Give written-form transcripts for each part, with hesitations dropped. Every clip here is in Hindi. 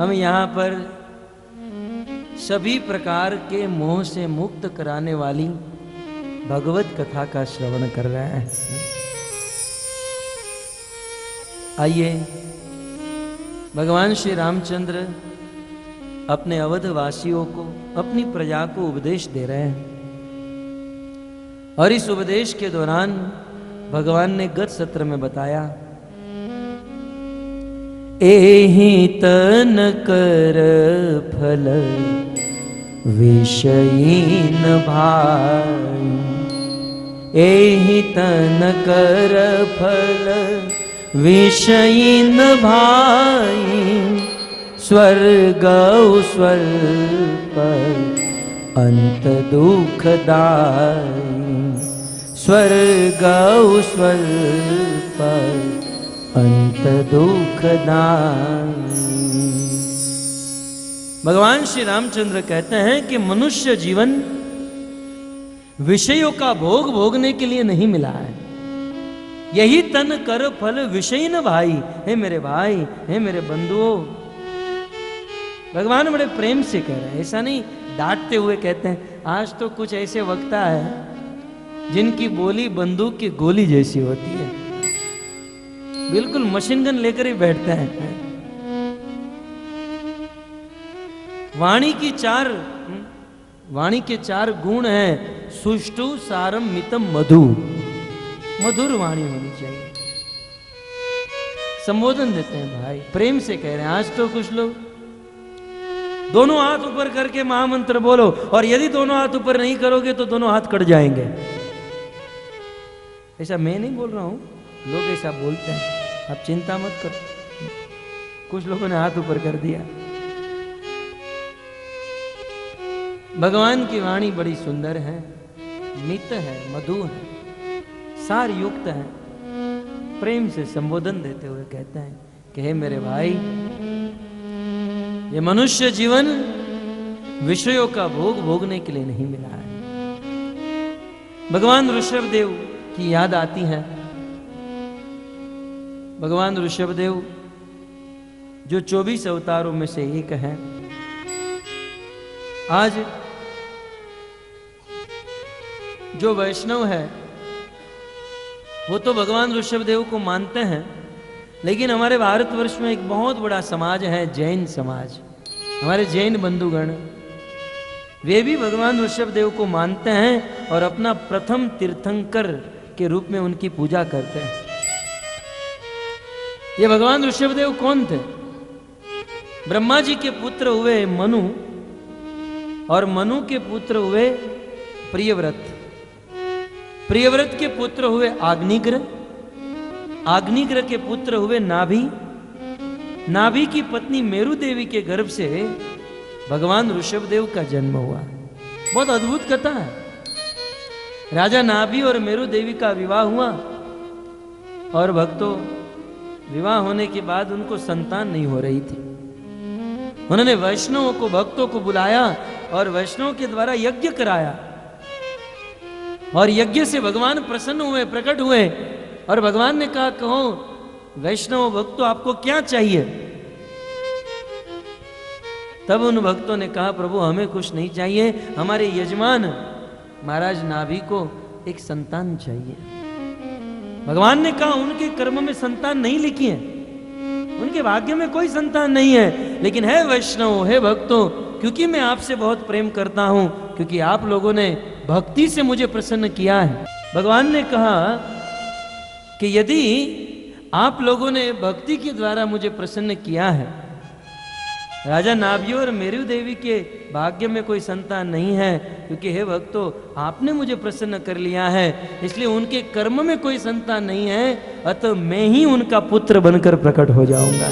हम यहाँ पर सभी प्रकार के मोह से मुक्त कराने वाली भगवत कथा का श्रवण कर रहे हैं। आइए भगवान श्री रामचंद्र अपने अवध वासियों को, अपनी प्रजा को उपदेश दे रहे हैं। और इस उपदेश के दौरान भगवान ने गत सत्र में बताया, एहि तन कर फल विषयीन भाई, एहि तन कर फल विषयीन भाई, स्वर्ग स्वल्प अंत दुखदाई, स्वर्ग स्वल्प अंत दुखदाई। भगवान श्री रामचंद्र कहते हैं कि मनुष्य जीवन विषयों का भोग भोगने के लिए नहीं मिला है। यही तन कर फल विषय न भाई। हे मेरे भाई, हे मेरे बंधुओं, भगवान बड़े प्रेम से कह रहे हैं, ऐसा नहीं डांटते हुए कहते हैं। आज तो कुछ ऐसे वक्ता है जिनकी बोली बंदूक की गोली जैसी होती है, बिल्कुल मशीन गन लेकर ही बैठते हैं। वाणी के चार गुण हैं, सुष्टु सारम मितम मधु। मधुर वाणी होनी चाहिए। संबोधन देते हैं भाई, प्रेम से कह रहे हैं। आज तो कुछ लोग दोनों हाथ ऊपर करके महामंत्र बोलो, और यदि दोनों हाथ ऊपर नहीं करोगे तो दोनों हाथ कट जाएंगे। ऐसा मैं नहीं बोल रहा हूं, लोग ऐसा बोलते हैं, आप चिंता मत करो। कुछ लोगों ने हाथ ऊपर कर दिया। भगवान की वाणी बड़ी सुंदर है, मित है, मधु है, सार युक्त है। प्रेम से संबोधन देते हुए कहते हैं कि हे मेरे भाई, ये मनुष्य जीवन विषयों का भोग भोगने के लिए नहीं मिला है। भगवान ऋषभदेव की याद आती है। भगवान ऋषभदेव जो 24 अवतारों में से एक हैं, आज जो वैष्णव है वो तो भगवान ऋषभदेव को मानते हैं, लेकिन हमारे भारतवर्ष में एक बहुत बड़ा समाज है, जैन समाज। हमारे जैन बंधुगण वे भी भगवान ऋषभदेव को मानते हैं और अपना प्रथम तीर्थंकर के रूप में उनकी पूजा करते हैं। ये भगवान ऋषभदेव कौन थे? ब्रह्मा जी के पुत्र हुए मनु, और मनु के पुत्र हुए प्रियव्रत। प्रियव्रत के पुत्र हुए आग्निग्र, आग्निग्र के पुत्र हुए नाभि, नाभि की पत्नी मेरु देवी के गर्भ से भगवान ऋषभदेव का जन्म हुआ। बहुत अद्भुत कथा है। राजा नाभि और मेरु देवी का विवाह हुआ, और भक्तों, विवाह होने के बाद उनको संतान नहीं हो रही थी। उन्होंने वैष्णवों को, भक्तों को बुलाया और वैष्णव के द्वारा यज्ञ कराया, और यज्ञ से भगवान प्रसन्न हुए, प्रकट हुए, और भगवान ने कहा, कहो वैष्णव भक्तों, आपको क्या चाहिए? तब उन भक्तों ने कहा, प्रभु हमें कुछ नहीं चाहिए, हमारे यजमान महाराज नाभि को एक संतान चाहिए। भगवान ने कहा, उनके कर्म में संतान नहीं लिखी है, उनके भाग्य में कोई संतान नहीं है, लेकिन है वैष्णव, है भक्तों, क्योंकि मैं आपसे बहुत प्रेम करता हूं, क्योंकि आप लोगों ने भक्ति से मुझे प्रसन्न किया है। भगवान ने कहा कि यदि आप लोगों ने भक्ति के द्वारा मुझे प्रसन्न किया है, राजा नाभि और मेरु देवी के भाग्य में कोई संतान नहीं है, क्योंकि हे भक्तों, आपने मुझे प्रसन्न कर लिया है, इसलिए उनके कर्म में कोई संतान नहीं है, अतः मैं ही उनका पुत्र बनकर प्रकट हो जाऊंगा।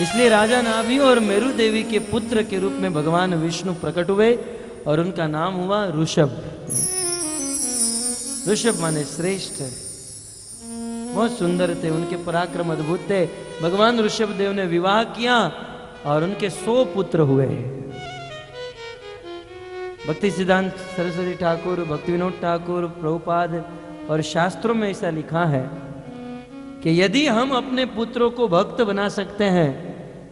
इसलिए राजा नाभि और मेरु देवी के पुत्र के रूप में भगवान विष्णु प्रकट हुए, और उनका नाम हुआ ऋषभ। ऋषभ माने श्रेष्ठ। बहुत सुंदर थे, उनके पराक्रम अद्भुत थे। भगवान ऋषभदेव ने विवाह किया और उनके 100 पुत्र हुए। भक्ति सिद्धांत सरस्वती ठाकुर, भक्ति विनोद ठाकुर, प्रभुपाद और शास्त्रों में ऐसा लिखा है कि यदि हम अपने पुत्रों को भक्त बना सकते हैं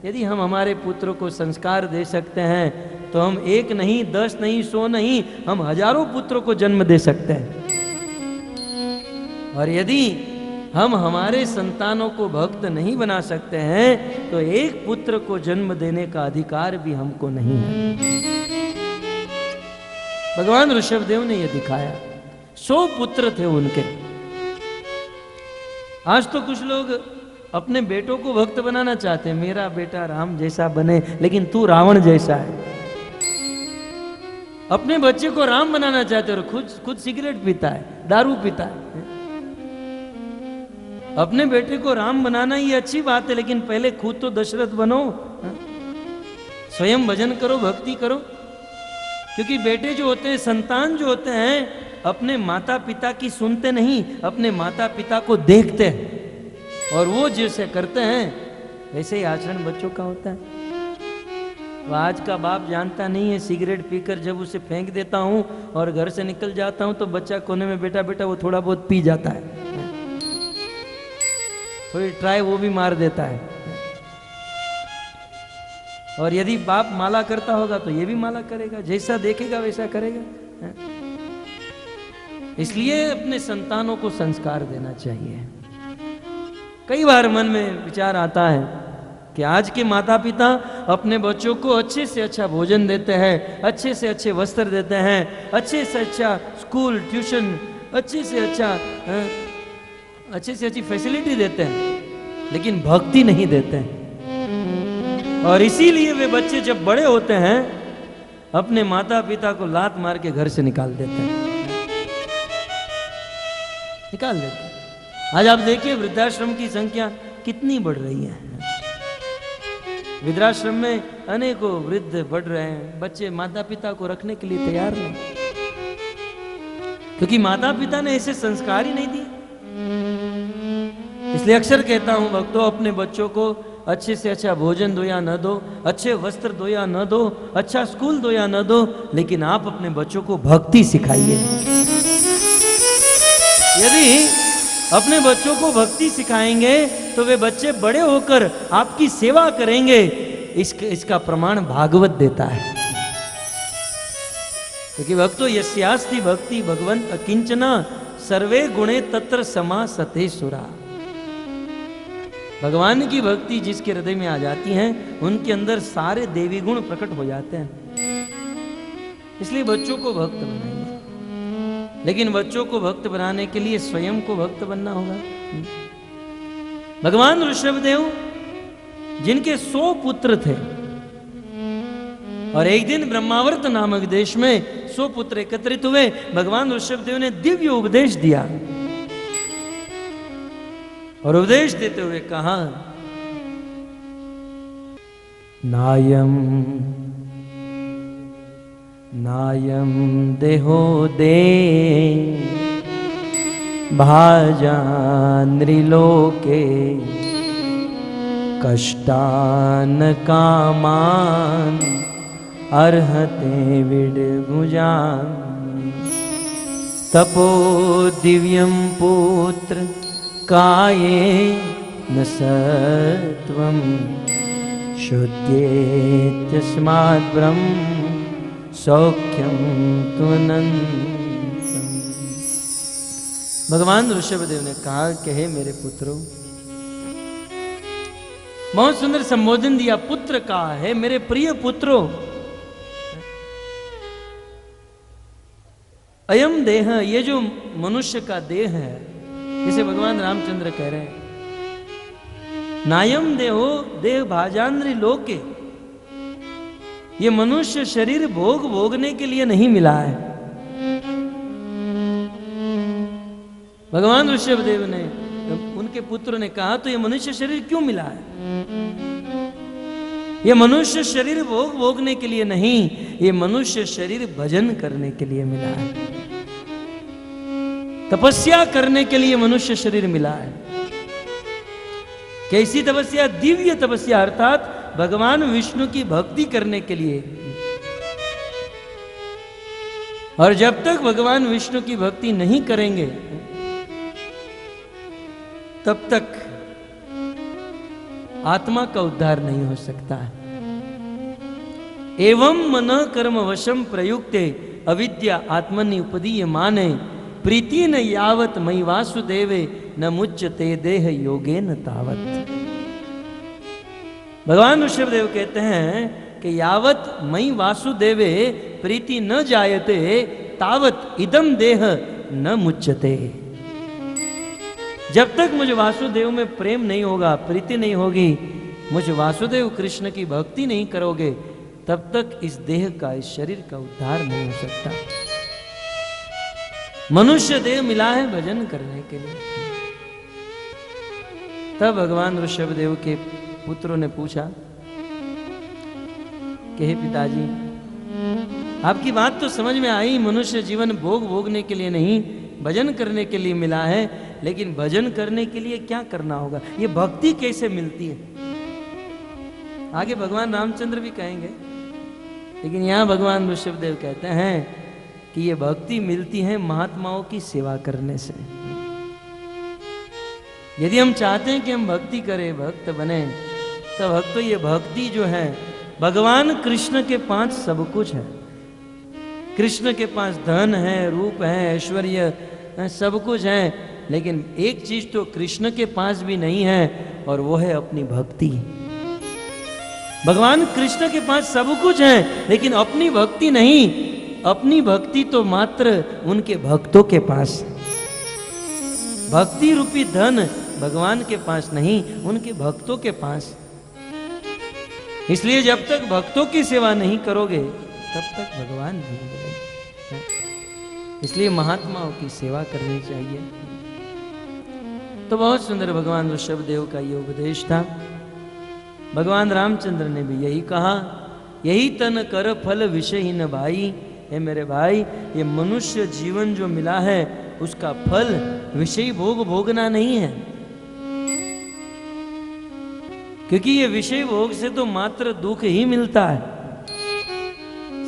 यदि हम हमारे पुत्रों को संस्कार दे सकते हैं तो हम 1 नहीं, 10 नहीं, 100 नहीं, हम हजारों पुत्रों को जन्म दे सकते हैं। और यदि हम हमारे संतानों को भक्त नहीं बना सकते हैं तो एक पुत्र को जन्म देने का अधिकार भी हमको नहीं है। भगवान ऋषभदेव ने यह दिखाया। 100 पुत्र थे उनके। आज तो कुछ लोग अपने बेटों को भक्त बनाना चाहते हैं, मेरा बेटा राम जैसा बने, लेकिन तू रावण जैसा है। अपने बच्चे को राम बनाना चाहते और खुद सिगरेट पीता है, दारू पीता है। अपने बेटे को राम बनाना ये अच्छी बात है, लेकिन पहले खुद तो दशरथ बनो, स्वयं भजन करो, भक्ति करो। क्योंकि बेटे जो होते हैं, संतान जो होते हैं, अपने माता पिता की सुनते नहीं, अपने माता पिता को देखते हैं और वो जैसे करते हैं वैसे ही आचरण बच्चों का होता है। तो आज का बाप जानता नहीं है, सिगरेट पीकर जब उसे फेंक देता हूं और घर से निकल जाता हूं तो बच्चा कोने में बेटा बेटा वो थोड़ा बहुत पी जाता है, थोड़ी ट्राई वो भी मार देता है। और यदि बाप माला करता होगा तो ये भी माला करेगा, जैसा देखेगा वैसा करेगा। इसलिए अपने संतानों को संस्कार देना चाहिए। कई बार मन में विचार आता है कि आज के माता पिता अपने बच्चों को अच्छे से अच्छा भोजन देते हैं, अच्छे से अच्छे वस्त्र देते हैं, अच्छे से अच्छा स्कूल ट्यूशन, अच्छे से अच्छी फैसिलिटी देते हैं, लेकिन भक्ति नहीं देते हैं। और इसीलिए वे बच्चे जब बड़े होते हैं अपने माता पिता को लात मार के घर से निकाल देते हैं, निकाल देते हैं। आज आप देखिए वृद्धाश्रम की संख्या कितनी बढ़ रही है। वृद्धाश्रम में अनेकों वृद्ध बढ़ रहे हैं, बच्चे माता पिता को रखने के लिए तैयार नहीं, क्योंकि माता पिता ने ऐसे संस्कार ही नहीं दिए। इसलिए अक्सर कहता हूं भक्तों, अपने बच्चों को अच्छे से अच्छा भोजन दो या न दो, अच्छे वस्त्र दो या न दो, अच्छा स्कूल दो या न दो, लेकिन आप अपने बच्चों को भक्ति सिखाइए। यदि अपने बच्चों को भक्ति सिखाएंगे तो वे बच्चे बड़े होकर आपकी सेवा करेंगे। इसका प्रमाण भागवत देता है। क्योंकि भक्तों, यस्यास्ति भक्ति भगवंत अकिंचना सर्वे गुणे तत्र समासते सुरा। भगवान की भक्ति जिसके हृदय में आ जाती है उनके अंदर सारे देवी गुण प्रकट हो जाते हैं। इसलिए बच्चों को भक्त बनाएंगे, लेकिन बच्चों को भक्त बनाने के लिए स्वयं को भक्त बनना होगा। भगवान ऋषभदेव जिनके 100 पुत्र थे और एक दिन ब्रह्मावर्त नामक देश में 100 पुत्र एकत्रित हुए। भगवान ऋषभदेव ने दिव्य उपदेश दिया और उपदेश देते हुए कहा, नायम देहो दे भाजान्त्रिलोके कष्टान कामान अर्हते विडभुजान तपो दिव्यं पुत्र काये न सत्वं शुद्धेत्यस्मात् ब्रह्म सौख्यम तुनंतम। भगवान ऋषभदेव ने कहा कि हे मेरे पुत्रों, बहुत सुंदर संबोधन दिया। पुत्र कहा है, मेरे प्रिय पुत्रों, अयम देह, ये जो मनुष्य का देह है, जिसे भगवान रामचंद्र कह रहे हैं, नायम देहो देह भाजान्द्रि लोके, ये मनुष्य शरीर भोगने के लिए नहीं मिला है। भगवान ऋषभदेव ने, उनके पुत्र ने कहा, तो ये मनुष्य शरीर क्यों मिला है? ये मनुष्य शरीर भोगने के लिए नहीं, ये मनुष्य शरीर भजन करने के लिए मिला है, तपस्या करने के लिए मनुष्य शरीर मिला है। कैसी तपस्या? दिव्य तपस्या, अर्थात भगवान विष्णु की भक्ति करने के लिए। और जब तक भगवान विष्णु की भक्ति नहीं करेंगे तब तक आत्मा का उद्धार नहीं हो सकता है। एवं मन कर्म वशम प्रयुक्ते अविद्या आत्मनि उपदीय माने प्रीति न यावत मई वासुदेवे न मुच्यते देह योगे न तावत। भगवान ऋषभदेव कहते हैं कि यावत मई वासुदेवे प्रीति न जायते तावत इदम देह न मुच्यते। जब तक मुझे वासुदेव में प्रेम नहीं होगा, प्रीति नहीं होगी, मुझे वासुदेव कृष्ण की भक्ति नहीं करोगे, तब तक इस देह का, इस शरीर का उद्धार नहीं हो सकता। मनुष्य देह मिला है भजन करने के लिए। तब भगवान ऋषभदेव के पुत्रों ने पूछा कि हे पिताजी, आपकी बात तो समझ में आई, मनुष्य जीवन भोग भोगने के लिए नहीं, भजन करने के लिए मिला है, लेकिन भजन करने के लिए क्या करना होगा, ये भक्ति कैसे मिलती है? आगे भगवान रामचंद्र भी कहेंगे, लेकिन यहां भगवान ऋषभदेव कहते हैं कि ये भक्ति मिलती है महात्माओं की सेवा करने से। यदि हम चाहते हैं कि हम भक्ति करें, भक्त बने, तो भक्तो ये भक्ति जो है, भगवान कृष्ण के पास सब कुछ है। कृष्ण के पास धन है, रूप है, ऐश्वर्य, सब कुछ है, लेकिन एक चीज तो कृष्ण के पास भी नहीं है, और वो है अपनी भक्ति। भगवान कृष्ण के पास सब कुछ है, लेकिन अपनी भक्ति नहीं। अपनी भक्ति तो मात्र उनके भक्तों के पास। भक्ति रूपी धन भगवान के पास नहीं, उनके भक्तों के पास। इसलिए जब तक भक्तों की सेवा नहीं करोगे, तब तक भगवान नहीं मिलेंगे। इसलिए महात्माओं की सेवा करनी चाहिए। तो बहुत सुंदर भगवान ऋषभदेव का ये उपदेश था। भगवान रामचंद्र ने भी यही कहा, यही तन कर फल विषय न भाई। हे मेरे भाई, ये मनुष्य जीवन जो मिला है, उसका फल विषय भोग भोगना नहीं है, क्योंकि ये विषय भोग से तो मात्र दुख ही मिलता है।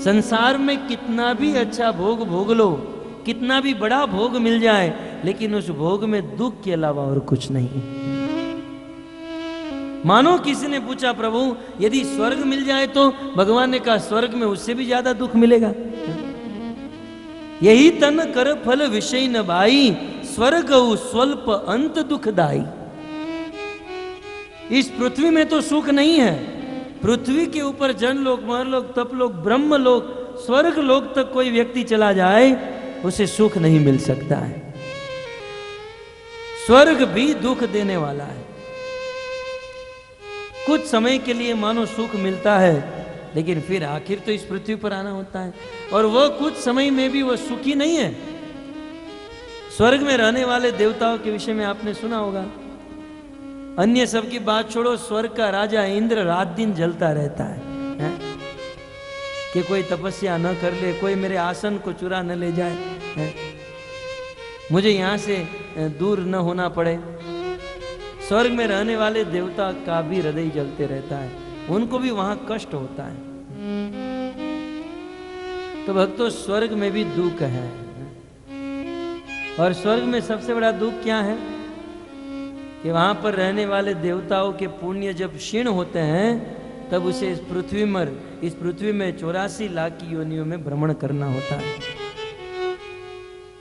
संसार में कितना भी अच्छा भोग भोग लो, कितना भी बड़ा भोग मिल जाए, लेकिन उस भोग में दुख के अलावा और कुछ नहीं। मानो किसी ने पूछा, प्रभु यदि स्वर्ग मिल जाए तो? भगवान ने कहा, स्वर्ग में उससे भी ज्यादा दुख मिलेगा। यही तन कर फल विषय न भाई, स्वर्ग स्वल्प अंत दुखदाई। इस पृथ्वी में तो सुख नहीं है। पृथ्वी के ऊपर जन लोक, महलोक, तपलोक, ब्रह्म लोक, स्वर्ग लोक तक कोई व्यक्ति चला जाए, उसे सुख नहीं मिल सकता है। स्वर्ग भी दुख देने वाला है। कुछ समय के लिए मानो सुख मिलता है, लेकिन फिर आखिर तो इस पृथ्वी पर आना होता है, और वह कुछ समय में भी वह सुखी नहीं है। स्वर्ग में रहने वाले देवताओं के विषय में आपने सुना होगा। अन्य सब की बात छोड़ो, स्वर्ग का राजा इंद्र रात दिन जलता रहता है कि कोई तपस्या न कर ले, कोई मेरे आसन को चुरा न ले जाए, मुझे यहां से दूर न होना पड़े। स्वर्ग में रहने वाले देवता का भी हृदय जलते रहता है, उनको भी वहां कष्ट होता है। तो भक्तों, स्वर्ग में भी दुख है, और स्वर्ग में सबसे बड़ा दुख क्या है कि वहां पर रहने वाले देवताओं के पुण्य जब क्षीण होते हैं, तब उसे इस पृथ्वी में 84 लाख की योनियों में भ्रमण करना होता है।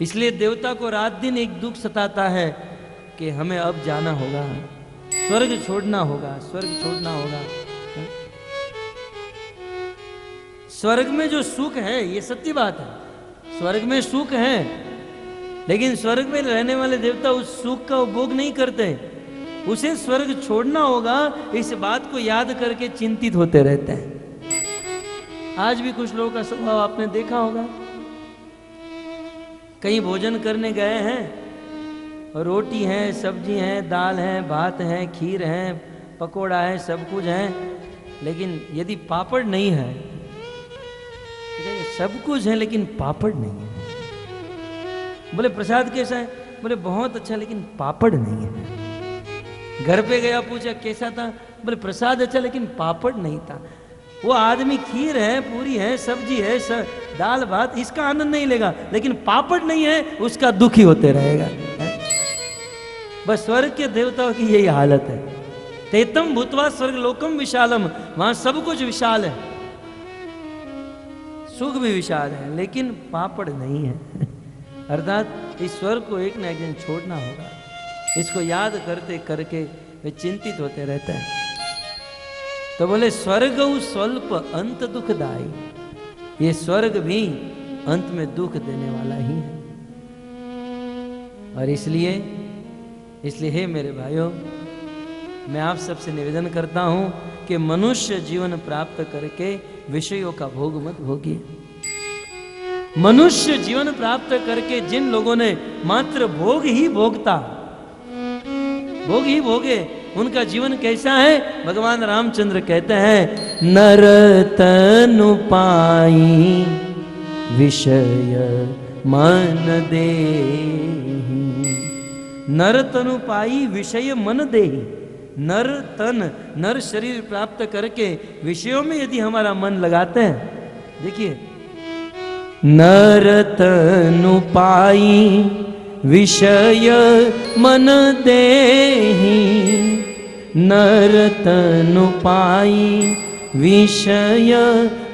इसलिए देवता को रात दिन एक दुख सताता है कि हमें अब जाना होगा, स्वर्ग छोड़ना होगा, स्वर्ग छोड़ना होगा। स्वर्ग में जो सुख है, ये सत्य बात है, स्वर्ग में सुख है, लेकिन स्वर्ग में रहने वाले देवता उस सुख का उपभोग नहीं करते। उसे स्वर्ग छोड़ना होगा, इस बात को याद करके चिंतित होते रहते हैं। आज भी कुछ लोगों का स्वभाव आपने देखा होगा। कहीं भोजन करने गए हैं, रोटी है, सब्जी है, दाल है, भात है, खीर है, पकोड़ा है, सब कुछ है, लेकिन यदि पापड़ नहीं है, सब कुछ है लेकिन पापड़ नहीं है। बोले प्रसाद कैसा है? बोले बहुत अच्छा, लेकिन पापड़ नहीं है। घर पे गया, पूछा कैसा था? बोले प्रसाद अच्छा, लेकिन पापड़ नहीं था। वो आदमी खीर है, पूरी है, सब्जी है, दाल भात, इसका आनंद नहीं लेगा, लेकिन पापड़ नहीं है, उसका दुखी होते रहेगा। बस स्वर्ग के देवताओं की यही हालत है। तेतम भूतवा स्वर्ग लोकम विशालम, वहां सब कुछ विशाल है, सुख भी विशाल है, लेकिन पापड़ नहीं है। अर्थात इस स्वर्ग को एक न एक दिन छोड़ना होगा। इसको याद करते करके वे चिंतित होते रहते हैं। तो बोले स्वर्ग स्वल्प अंत दुखदाई, ये स्वर्ग भी अंत में दुख देने वाला ही है। और इसलिए हे मेरे भाइयों, मैं आप सबसे निवेदन करता हूं कि मनुष्य जीवन प्राप्त करके विषयों का भोग मत भोगिए। मनुष्य जीवन प्राप्त करके जिन लोगों ने मात्र भोग ही भोगे, उनका जीवन कैसा है? भगवान रामचंद्र कहते हैं, नर तनु पाई विषय मन दे, नर तनु पाई विषय मन दे। नर तन, नर शरीर प्राप्त करके विषयों में यदि हमारा मन लगाते हैं, देखिए, नर तनु पाई विषय मन देहि, नर तनु पाई विषय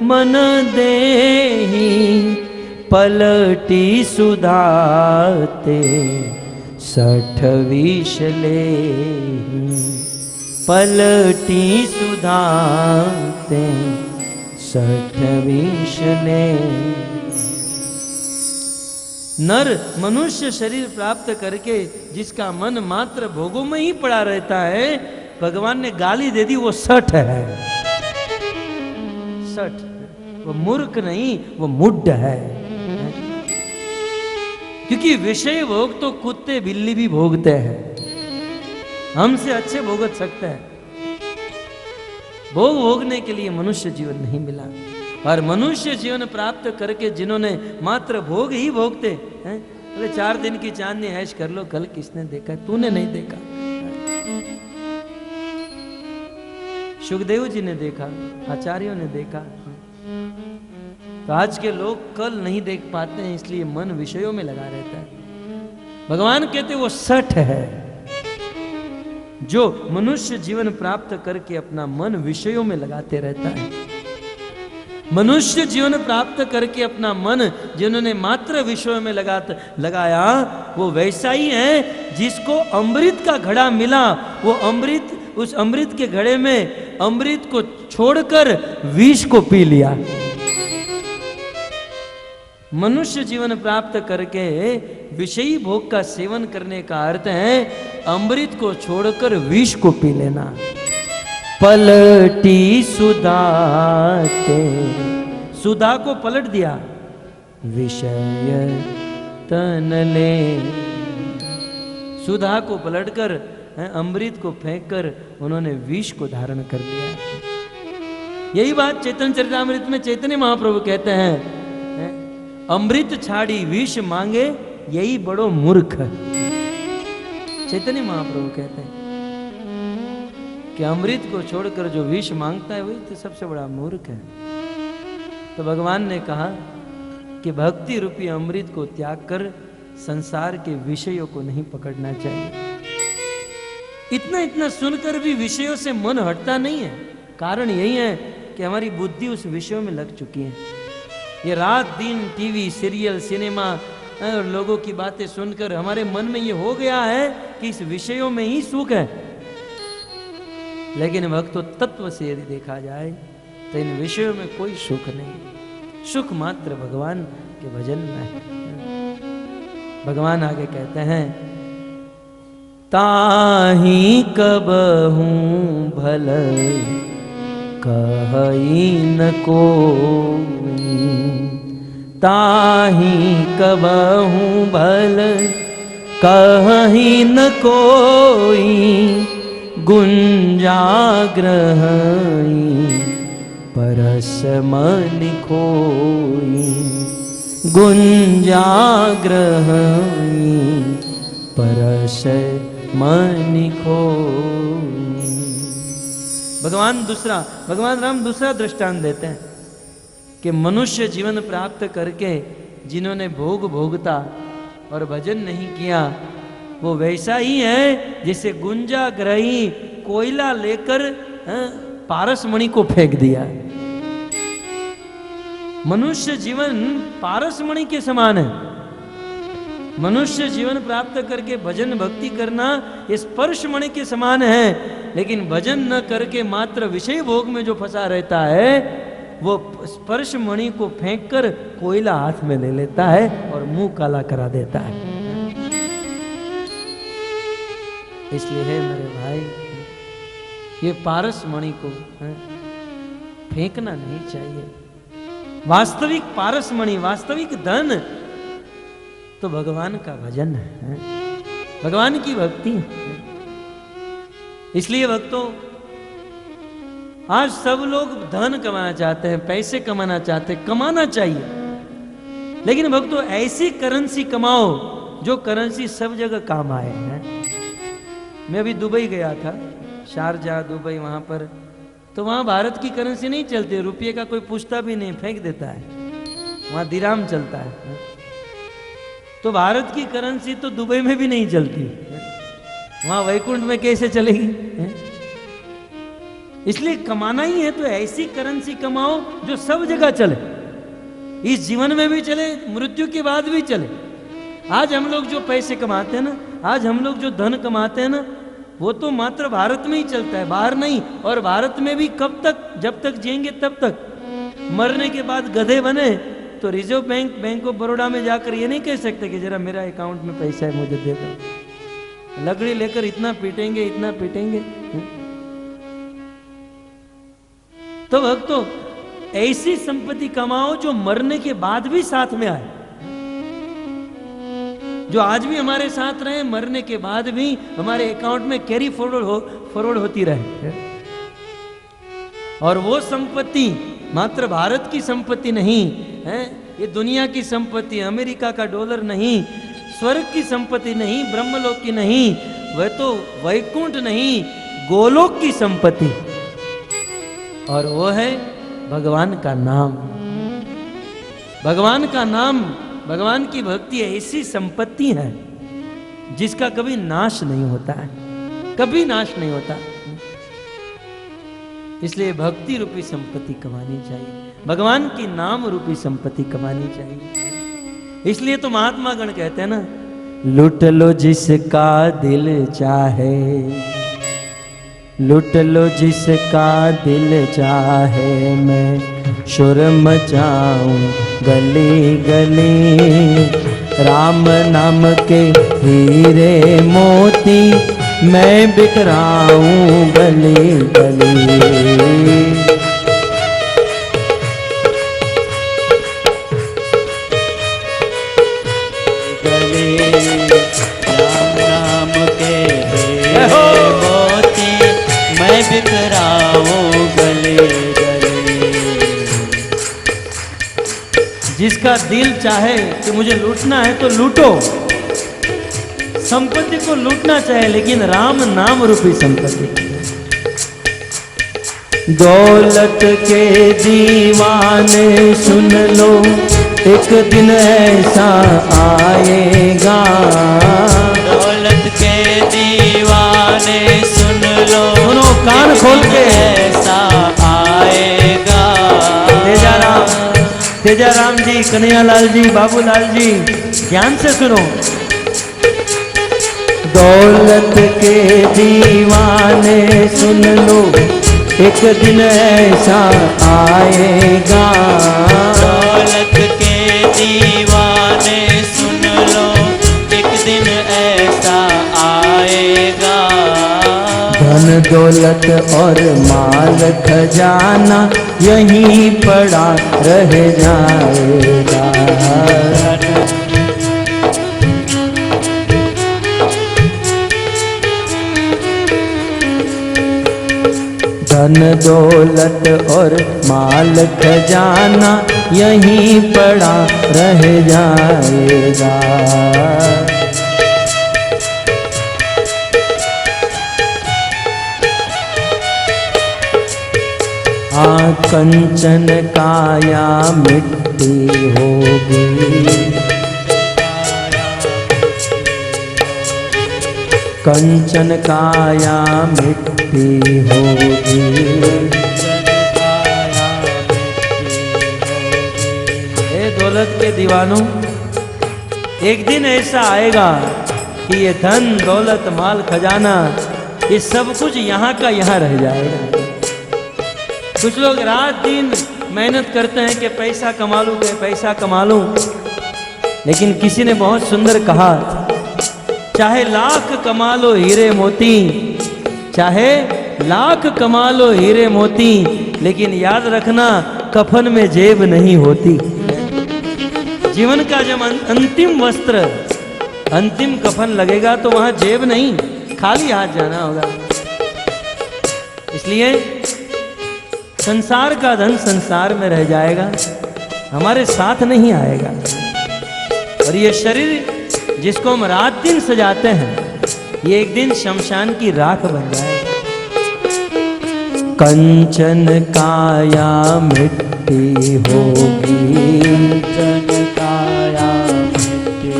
मन देहि, पलटी सुधाते 60 विष लेहि, पलटी सुधाते 60 विष लेहि। नर मनुष्य शरीर प्राप्त करके जिसका मन मात्र भोगों में ही पड़ा रहता है, भगवान ने गाली दे दी, वो 60 है। 60, वो मूर्ख नहीं, वो मुड्ढ है। क्योंकि विषय भोग तो कुत्ते बिल्ली भी भोगते हैं, हमसे अच्छे भोगत सकते हैं। भोग भोगने के लिए मनुष्य जीवन नहीं मिला। और मनुष्य जीवन प्राप्त करके जिन्होंने मात्र भोग ही भोगते हैं, बोले 4 दिन की चांदनी ऐश कर लो, कल किसने देखा? तूने नहीं देखा, सुखदेव जी ने देखा, आचार्यों ने देखा। तो आज के लोग कल नहीं देख पाते हैं, इसलिए मन विषयों में लगा रहता है। भगवान कहते वो 60 है जो मनुष्य जीवन प्राप्त करके अपना मन विषयों में लगाते रहता है। मनुष्य जीवन प्राप्त करके अपना मन जिन्होंने मात्र विषयों में लगाया, वो वैसा ही है जिसको अमृत का घड़ा मिला। वो अमृत, उस अमृत के घड़े में अमृत को छोड़कर विष को पी लिया। मनुष्य जीवन प्राप्त करके विषयी भोग का सेवन करने का अर्थ है अमृत को छोड़कर विष को पी लेना। पलटी सुधाते, सुधा को पलट दिया, विषय तन ले, सुधा को पलटकर अमृत को फेंककर उन्होंने विष को धारण कर लिया। यही बात चैतन्य चरितामृत में चैतन्य महाप्रभु कहते हैं, अमृत छाड़ी विष मांगे यही बड़ो मूर्ख। चैतन्य महाप्रभु कहते हैं कि अमृत को छोड़कर जो विष मांगता है वही तो सबसे बड़ा मूर्ख है। तो भगवान ने कहा कि भक्ति रूपी अमृत को त्याग कर संसार के विषयों को नहीं पकड़ना चाहिए। इतना सुनकर भी विषयों से मन हटता नहीं है। कारण यही है कि हमारी बुद्धि उस विषयों में लग चुकी है। ये रात दिन टीवी, सीरियल, सिनेमा और लोगों की बातें सुनकर हमारे मन में ये हो गया है कि इस विषयों में ही सुख है। लेकिन भक्तों, तत्व से यदि देखा जाए तो इन विषयों में कोई सुख नहीं, सुख मात्र भगवान के भजन में है। भगवान आगे कहते हैं, ताही कबहूं भल कहई न कोई, ताही कबहूं भल कहई न कोई, गुंजाग्रहई परस मन खोई, गुंजाग्रहई परस मन खोई। भगवान राम दूसरा दृष्टांत देते हैं कि मनुष्य जीवन प्राप्त करके जिन्होंने भोग भोगता और भजन नहीं किया, वो वैसा ही है जैसे गुंजाग्रही कोयला लेकर पारसमणि को फेंक दिया। मनुष्य जीवन पारसमणि के समान है। मनुष्य जीवन प्राप्त करके भजन भक्ति करना ये स्पर्शमणि के समान है, लेकिन भजन न करके मात्र विषय भोग में जो फंसा रहता है वो स्पर्शमणि को फेंककर कोयला हाथ में ले लेता है और मुंह काला करा देता है। इसलिए है मेरे भाई, ये पारसमणि को फेंकना नहीं चाहिए। वास्तविक पारसमणि, वास्तविक धन तो भगवान का भजन है, भगवान की भक्ति है। इसलिए भक्तों, आज सब लोग धन कमाना चाहते हैं, पैसे कमाना चाहते हैं, कमाना चाहिए, लेकिन भक्तों ऐसी करेंसी कमाओ जो करेंसी सब जगह काम आए हैं। मैं अभी दुबई गया था, शारजा, दुबई, वहां पर तो वहां भारत की करेंसी नहीं चलती, रुपये का कोई पूछता भी नहीं, फेंक देता है। वहां दिराम चलता है। तो भारत की करेंसी तो दुबई में भी नहीं चलती, वहां वैकुंठ में कैसे चलेगी? इसलिए कमाना ही है तो ऐसी करेंसी कमाओ जो सब जगह चले, इस जीवन में भी चले, मृत्यु के बाद भी चले। आज हम लोग जो पैसे कमाते हैं ना, आज हम लोग जो धन कमाते हैं ना, वो तो मात्र भारत में ही चलता है, बाहर नहीं। और भारत में भी कब तक? जब तक जिएंगे तब तक। मरने के बाद गधे बने तो रिजर्व बैंक ऑफ बड़ौदा में जाकर ये नहीं कह सकते कि जरा मेरा अकाउंट में पैसा है, मुझे दे दो। लकड़ी लेकर इतना पीटेंगे, इतना पीटेंगे। तो भक्तों, ऐसी संपत्ति कमाओ जो मरने के बाद भी साथ में आए, जो आज भी हमारे साथ रहे, मरने के बाद भी हमारे अकाउंट में कैरी फॉरवर्ड होती रहे। और वो संपत्ति मात्र भारत की संपत्ति नहीं है, ये दुनिया की संपत्ति, अमेरिका का डॉलर नहीं, स्वर्ग की संपत्ति नहीं, ब्रह्मलोक की नहीं, वह तो वैकुंठ नहीं, गोलोक की संपत्ति, और वो है भगवान का नाम। भगवान का नाम, भगवान की भक्ति ऐसी संपत्ति है जिसका कभी नाश नहीं होता है, कभी नाश नहीं होता। इसलिए भक्ति रूपी संपत्ति कमानी चाहिए, भगवान की नाम रूपी संपत्ति कमानी चाहिए। इसलिए तो महात्मा गण कहते हैं ना, लूट लो जिसका दिल चाहे, लूट लो जिसका दिल चाहे, मैं शोर मचाऊं गली गली, राम नाम के हीरे मोती मैं बिखराऊं गली गली। जिसका दिल चाहे कि मुझे लूटना है तो लूटो, संपत्ति को लूटना चाहे, लेकिन राम नाम रूपी संपत्ति। दौलत के दीवाने सुन लो, एक दिन ऐसा आएगा, दौलत के दीवाने सुन लो, सुनो कान खोल के, ऐसा आएगा। तेजाराम जी, कन्हैयालाल जी, बाबूलाल जी, ध्यान से सुनो। दौलत के दीवाने सुन लो, एक दिन ऐसा आएगा, दौलत के दीवाने सुन लो, एक दिन ऐसा आएगा। धन दौलत और माल खजाना यहीं पड़ा रह जाएगा, धन दौलत और माल खजाना यहीं पड़ा रह जाएगा। कंचन काया मिट्टी होगी, कंचन काया मिट्टी मिट्टी होगी। ए दौलत के दीवानों, एक दिन ऐसा आएगा कि ये धन दौलत माल खजाना ये सब कुछ यहाँ का यहाँ रह जाएगा। कुछ लोग रात दिन मेहनत करते हैं कि पैसा कमा लूं, पैसा कमा लूं, लेकिन किसी ने बहुत सुंदर कहा, चाहे लाख कमा लो हीरे मोती, चाहे लाख कमा लो हीरे मोती, लेकिन याद रखना कफन में जेब नहीं होती। जीवन का जब अंतिम वस्त्र, अंतिम कफन लगेगा तो वहां जेब नहीं, खाली हाथ जाना होगा। इसलिए संसार का धन संसार में रह जाएगा, हमारे साथ नहीं आएगा। और ये शरीर जिसको हम रात दिन सजाते हैं, ये एक दिन शमशान की राख बन जाएगा। कंचन काया मिट्टी होगी, कंचन काया मिट्टी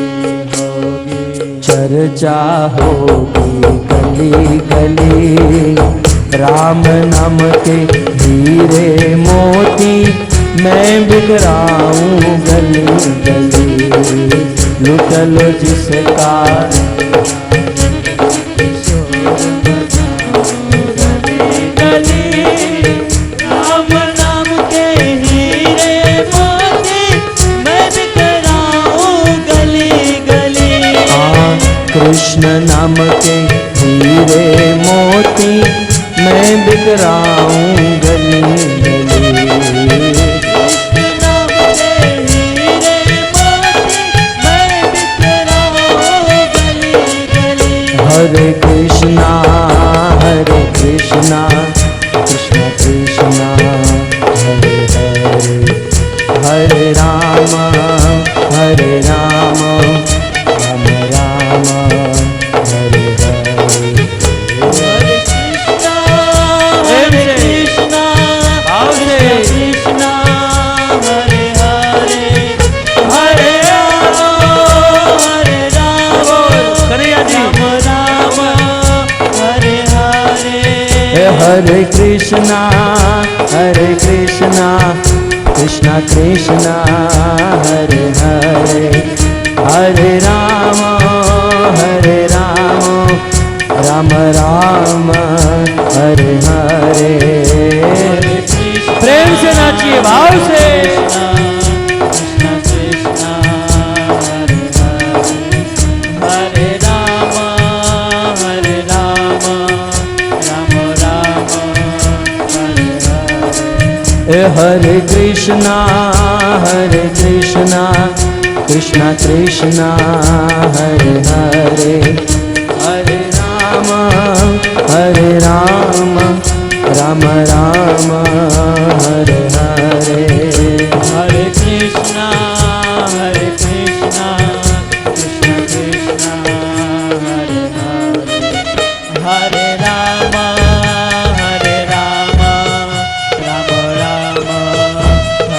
होगी, चर्चा होगी गली गली, राम नाम के हीरे मोती, मैं बिगड़ाऊं गली गली, लुट लो जिसका कृष्ण नाम के हीरे मोती, मैं बिखराऊं गली गली। कृष्ण नाम के हीरे मोती, मैं बिखराऊं गली गली। हरे कृष्णा कृष्ण कृष्णा हरे हरे, हरे राम राम राम राम हरे हरे। हरे कृष्णा कृष्णा हरे हरे, हरे राम कन्हैया जी राम हरे हरे। हरे कृष्णा कृष्णा कृष्णा हरे हरे, हरे राम राम राम हरे हरे। प्रेम से नाचिए, भाव से। कृष्णा कृष्णा हरे हरे, हरे राम राम राम हरे हरे। हरे कृष्णा कृष्णा कृष्णा हरे हरे, हरे राम राम राम हरे हरे। हरे कृष्णा कृष्णा कृष्णा हरे हरे, हरे राम राम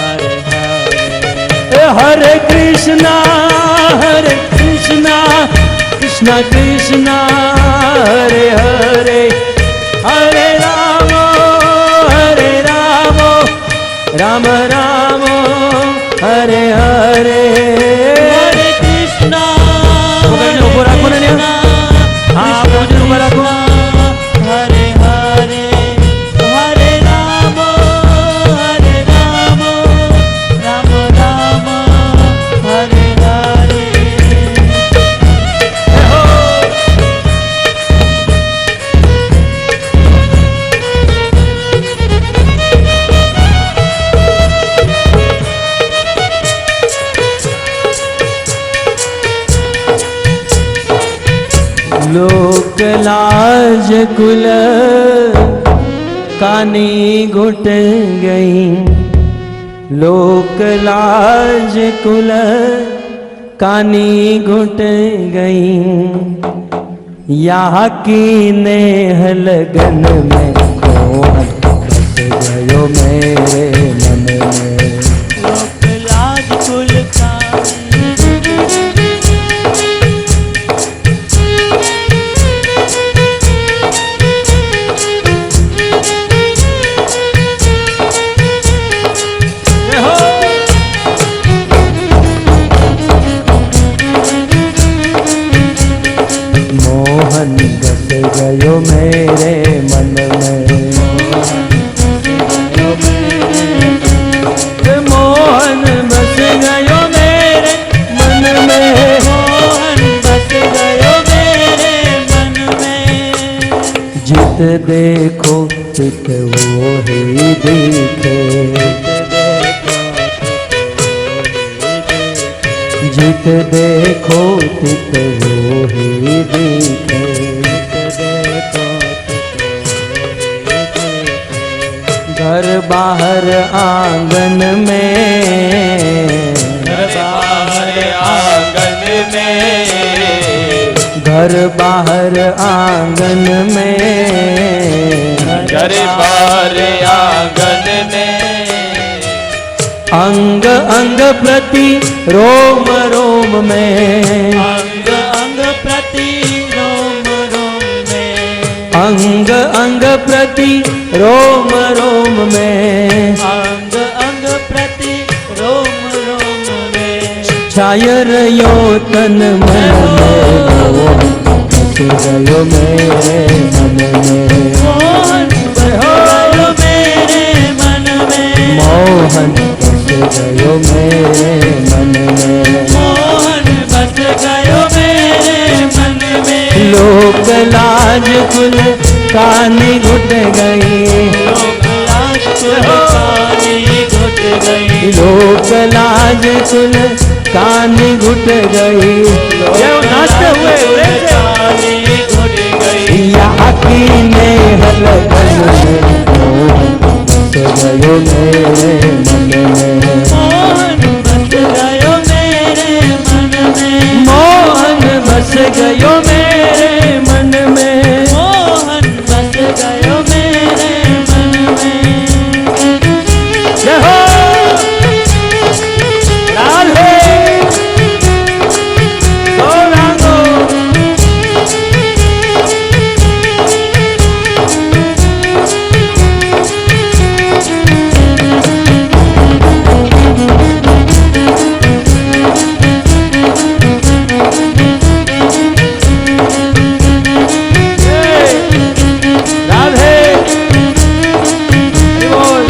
हरे हरे। हरे कृष्णा कृष्णा कृष्णा हरे हरे, हरे राम राम राम हरे हरे। हरे कृष्णा ऊपर रखो ना, हाँ भोजन ऊपर रखो। हरे हरे, हरे राम राम राम हरे हरे। लोक लाज कुल कानी घुट गई, लोक लाज कुल कानी घुट गई, यहाँ की नेह लगन में कौन बस गयो मेरे मन में। लोक लाज कुल देखो चित वो ही दिखे, जित देखो चित वो ही दिखे। घर बाहर आंगन में, घर बाहर आंगन में, घर बाहर आंगन में, घर बाहर आंगन में। अंग अंग प्रति रोम रोम में, अंग अंग प्रति रोम रोम में, अंग अंग प्रति रोम रोम में, अंग अंग प्रति रोम रोम में। छाय रयो तन मन में, बस गयो मेरे मन में, मोहन बस गयो मेरे मन में, मोहन बस गयो मेरे मन में, मोहन बस गयो मेरे मन में। लोक लाज कुल कानी घुट गई, लोक लाज कुल कानी घुट गई, लोक लाज कुल कानी घुट गई। नाचते हुए कानी घुट गई। याकी ने हलकन में, बस गयो मेरे मन में, मोहन बस गयो मेरे मन में, मोहन बस गयो मेरे मन में, मोहन बस गयो मेरे मन में। जय हो राधे गौरांगो। राधे बोल।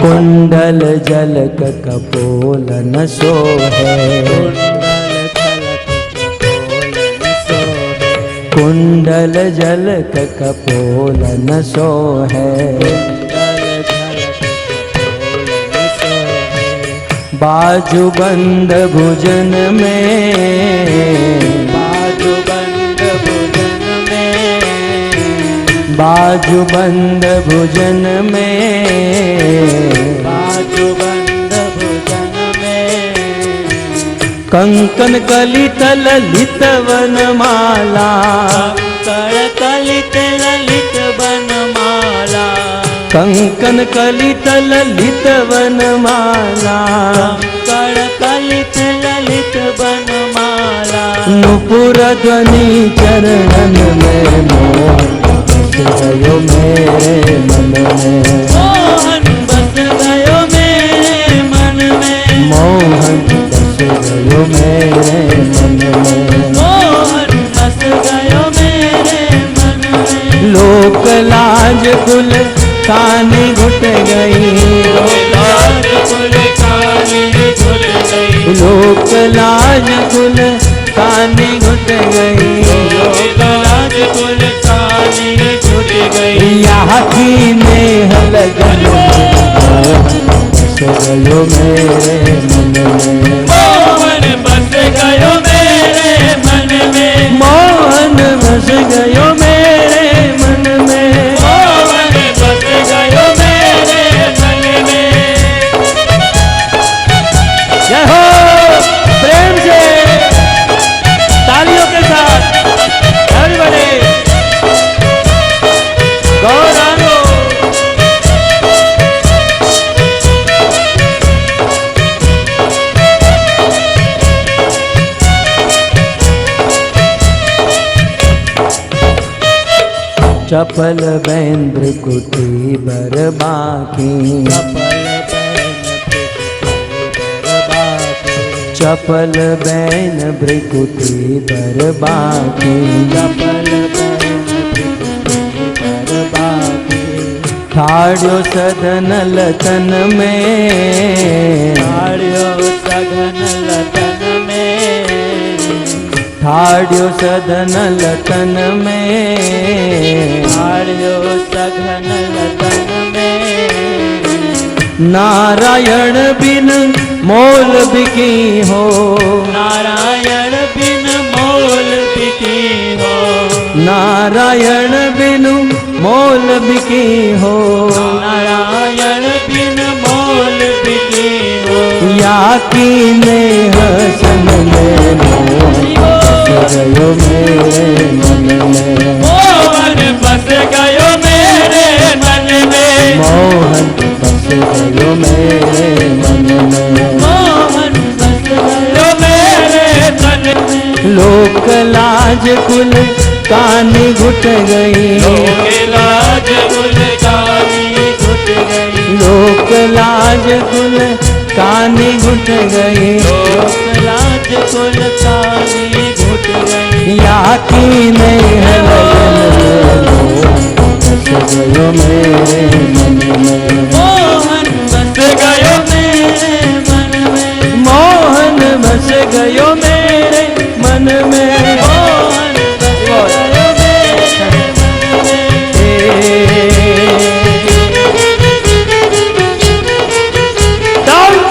कुंडल जलक कपोल न सोहे, कुंडल जलक कपोल न सोहे, बाजू बंद भुजन में, बाजू बंद भुजन में, बाजू बंद भुजन में, बाजू बंद भुजन में। कंकन कलित ललित वनमाला, कंकण कलित ललित बनमाला, कंकन कलित ललित वनमाला, कंकण कलित ललित बनमाला। नुपुर ध्वनि चरणन में, मोहन बस गयो मेरे मन में, मोहन बस गयो मेरे मन में, मोहन बस गयो मेरे मन में, मोहन बस गयो मेरे मन में। लोक लाज कुल कानी घुट गई, लाज कुल कानी घुट गई, लोक लाज कुल कानी घुट गई, लाज कुल कानी घुट गई। याकी ने लगन बस गयो मेरे मन में, मोहन बस गयो मेरे मन में, मोहन बस गयो मेरे मन में, मोहन बस गयो मेरे मन में। जय हो प्रेम से तालियों के साथ everybody गौरांगो। चपल बैन्द्र कुटी बर बाकी, चपल बैन भृकुटी बर बाकी, ठाड़्यो सघन लतन में, ठाड़्यो सघन लतन में, ठाड़्यो सघन लतन में, ठाड़्यो सघन लतन में। नारायण बिन मोल बिकी हो, नारायण बिन मोल बिकी हो, नारायण बिन मोल बिकी हो, नारायण बिन मोल बिकी हो। या की नेह सन में गयो मेरे मन में, मोहन बस गयो मेरे मन में, मोहन बस गयो मेरे मन में, मोहन बस गयो मेरे मन में। लोक लाज कुल कानी घुट गई, लोक लाज कुल कानी घुट गई, लोक लाज कुल कानी घुट गई, लोक लाज कुल कानी घुट गई। या की नेह बस गयो मेरे मन में, मोहन बस गयो मेरे मन में, मोहन बस गयो मेरे मन में, मोहन बस गयो मेरे मन में।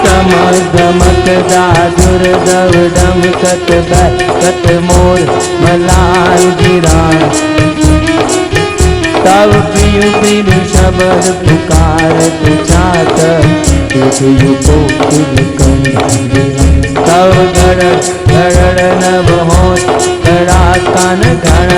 दमक दमक दादुर दव दमकत बैकत मोर मलाल गिरा, तब पियु पियु शब्द पुकारत चात, पियु को पिल तब गड़ गड़ नभ होत गड़ा कान घण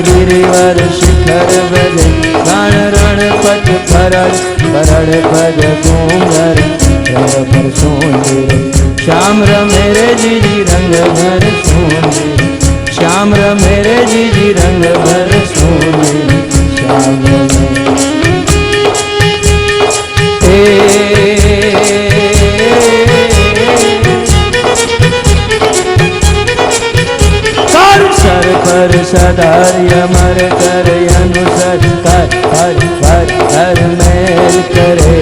गिरिवर शिखर बजे, गण रण पट फरड़ फरड़ पद घूंगर रंग भर सोंदे, श्याम मेरे जीजी रंग भर सोंदे, श्याम मेरे जीजी रंग भर सोने, श्याम सर पर सदार्य मर कर अनुसर कर हर हर हर मेल करे,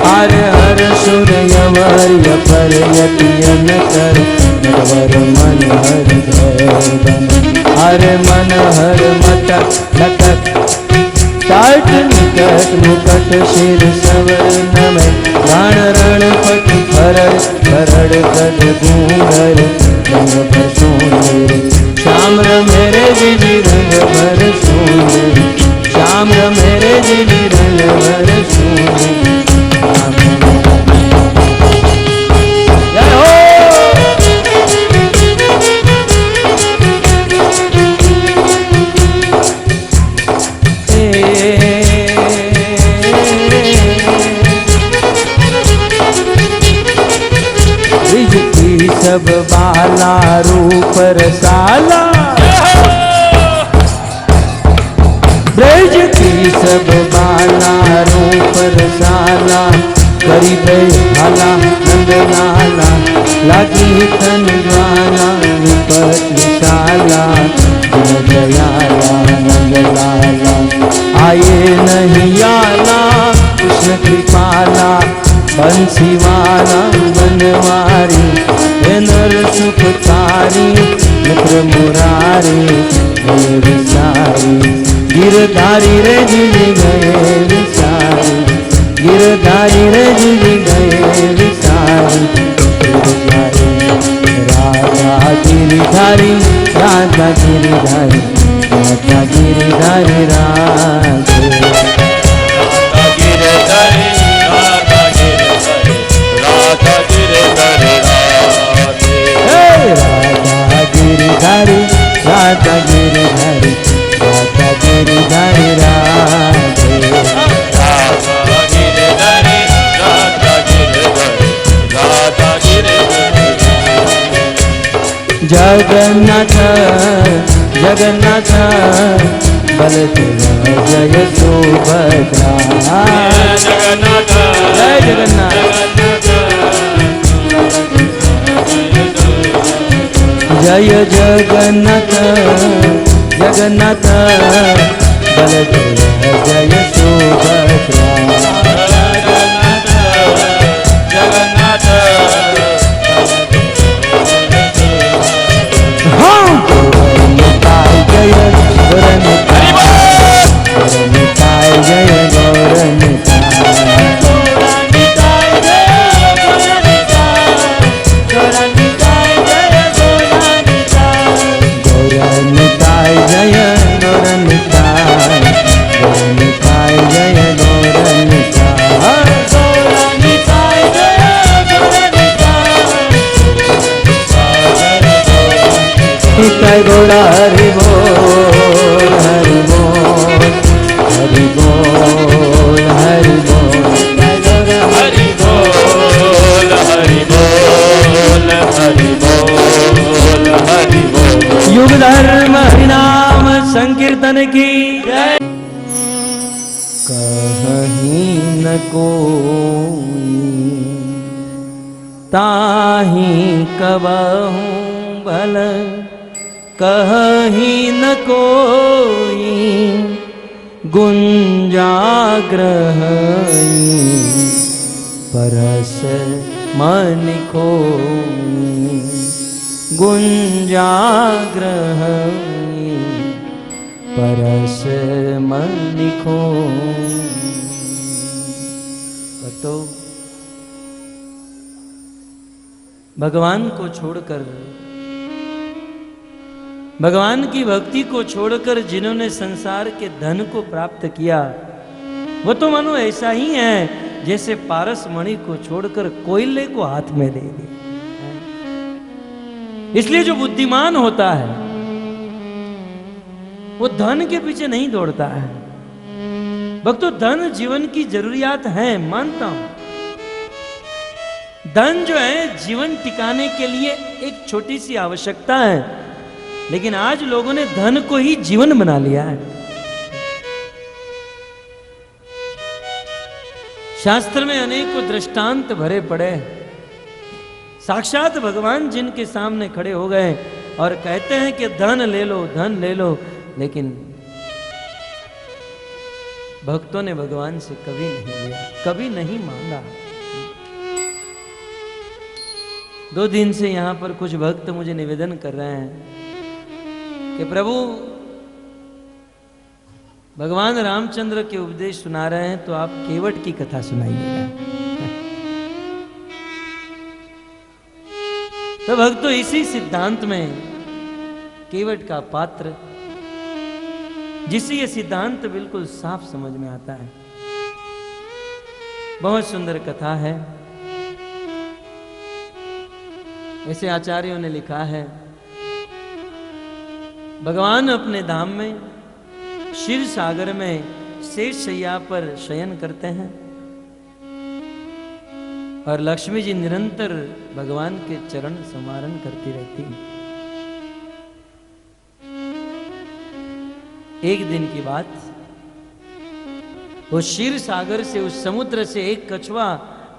हर हर सुर यमर्य पर यतियन कर नटवर मन हर धर, हर मन हर मटक लटक टाट निकट मुकट शिर सवर नमय, रण रण पट फरड़ फरड़ कद घूंगर रंग भर सोने, श्याम मेरे जीजी रंग भर सोने, श्याम मेरे जीजी रंग भर सोने। सब बाला रूप रसाला, ब्रज की सब बाला रूप रसाला, करी हाला नंद लाला, लगी तन ज्वाला विपत विशाला, दयाला नंद लाला, आए नहीं आला कृष्ण कृपाला, बंसी वाला बनवारी नर सुखकारी, मित्र मुरारी गए विसारी, गिरधारी रे जीजी गए विसारी, गिरधारी रे जीजी गए विसारी, राधा गिरिधारी राधा गिरिधारी राधा गिरिधारी राधे, गिरिधारी राधा गिरिधारी राधा गिरिधारी राधे, राधा गिरिधारी राधा गिरिधारी राधा गिरिधारी। जगन्नाथ जगन्नाथ बलदेव जय सुभद्रा, जगन्नाथ जय जगन्नाथ जय जगन्नाथ जगन्नाथ बलदेव जय सुभद्रा जगन्नाथ गौरनिताय जय गौरनिताय जय गौरनिताय जय गौरनिताय गौरनिताय जय निताय गौरा हरि बोल हरि बोल हरि बोल हरि बोल हरि बोल हरि बोल हरि बोल हरि बोल युग धर्म हरिनाम संकीर्तन की जय। कहीं न कोई ताही कबहू भल कहीं न कोई गुंजाग्रह परस मन खोई गुंजाग्रह परस मन खोई। तो भगवान को छोड़कर भगवान की भक्ति को छोड़कर जिन्होंने संसार के धन को प्राप्त किया वो तो मानो ऐसा ही है जैसे पारस मणि को छोड़कर कोयले को हाथ में ले लिया। इसलिए जो बुद्धिमान होता है वो धन के पीछे नहीं दौड़ता है। भक्तों धन जीवन की जरूरियात है, मानता हूं। धन जो है जीवन टिकाने के लिए एक छोटी सी आवश्यकता है, लेकिन आज लोगों ने धन को ही जीवन बना लिया है। शास्त्र में अनेकों दृष्टांत भरे पड़े। साक्षात भगवान जिनके सामने खड़े हो गए और कहते हैं कि धन ले लो, धन ले लो, लेकिन भक्तों ने भगवान से कभी नहीं लिया, कभी नहीं मांगा। 2 दिन से यहां पर कुछ भक्त मुझे निवेदन कर रहे हैं कि प्रभु भगवान रामचंद्र के उपदेश सुना रहे हैं तो आप केवट की कथा सुनाइएगा। तो भक्तों इसी सिद्धांत में केवट का पात्र, जिसे ये सिद्धांत बिल्कुल साफ समझ में आता है। बहुत सुंदर कथा है। ऐसे आचार्यों ने लिखा है, भगवान अपने धाम में क्षीर सागर में शेष शैया पर शयन करते हैं और लक्ष्मी जी निरंतर भगवान के चरण संवारण करती रहती हैं। एक दिन की बात, वो क्षीर सागर से, उस समुद्र से एक कछुआ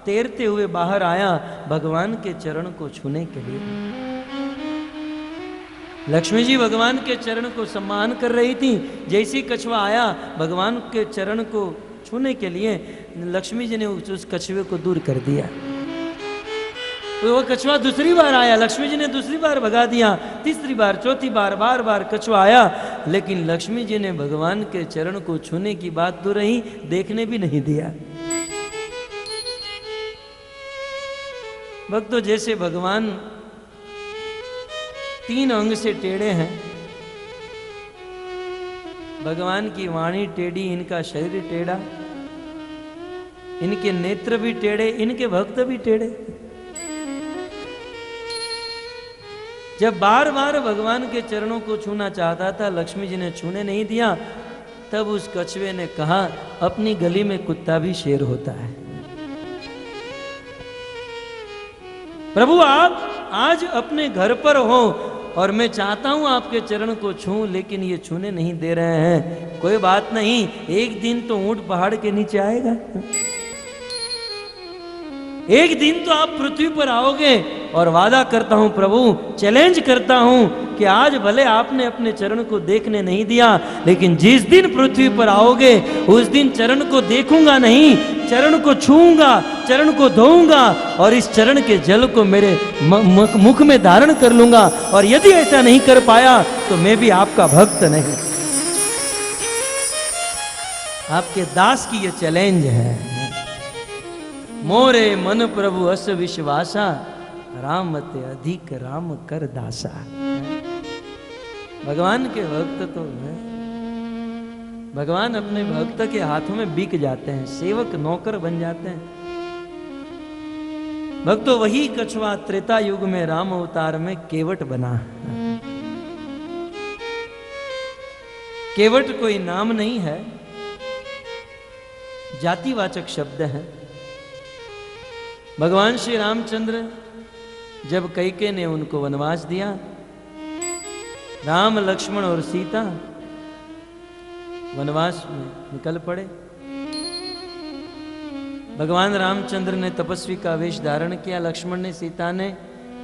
तैरते हुए बाहर आया भगवान के चरण को छूने के लिए। लक्ष्मी जी भगवान के चरण को सम्मान कर रही थी। जैसे ही कछुआ आया भगवान के चरण को छूने के लिए, लक्ष्मी जी ने उस कछुए को दूर कर दिया। तो वो कछुआ दूसरी बार आया, लक्ष्मी जी ने दूसरी बार भगा दिया। तीसरी बार, चौथी बार, बार बार कछुआ आया, लेकिन लक्ष्मी जी ने भगवान के चरण को छूने की बात तो रही, देखने भी नहीं दिया। भक्तों जैसे भगवान 3 अंग से टेढ़े हैं, भगवान की वाणी टेढ़ी, इनका शरीर टेढ़ा, इनके नेत्र भी टेढ़े, इनके भक्त भी टेढ़े। जब बार बार भगवान के चरणों को छूना चाहता था, लक्ष्मी जी ने छूने नहीं दिया। तब उस कछुए ने कहा, अपनी गली में कुत्ता भी शेर होता है। प्रभु आप आज अपने घर पर हो और मैं चाहता हूं आपके चरण को छूं, लेकिन ये छूने नहीं दे रहे हैं। कोई बात नहीं, एक दिन तो ऊंट पहाड़ के नीचे आएगा, एक दिन तो आप पृथ्वी पर आओगे और वादा करता हूं प्रभु, चैलेंज करता हूं कि आज भले आपने अपने चरण को देखने नहीं दिया, लेकिन जिस दिन पृथ्वी पर आओगे उस दिन चरण को देखूंगा नहीं, चरण को छूऊंगा, चरण को धोऊंगा और इस चरण के जल को मेरे मुख में धारण कर लूंगा। और यदि ऐसा नहीं कर पाया तो मैं भी आपका भक्त नहीं। आपके दास की यह चैलेंज है। मोरे मन प्रभु अस विश्वासा, राम ते अधिक राम कर दासा। भगवान के भक्त तो है, भगवान अपने भक्त के हाथों में बिक जाते हैं, सेवक नौकर बन जाते हैं। भक्तों वही कछुआ त्रेता युग में राम अवतार में केवट बना। केवट कोई नाम नहीं है, जातिवाचक शब्द है। भगवान श्री रामचंद्र जब कैकेयी ने उनको वनवास दिया, राम लक्ष्मण और सीता वनवास में निकल पड़े। भगवान रामचंद्र ने तपस्वी का वेश धारण किया, लक्ष्मण ने, सीता ने,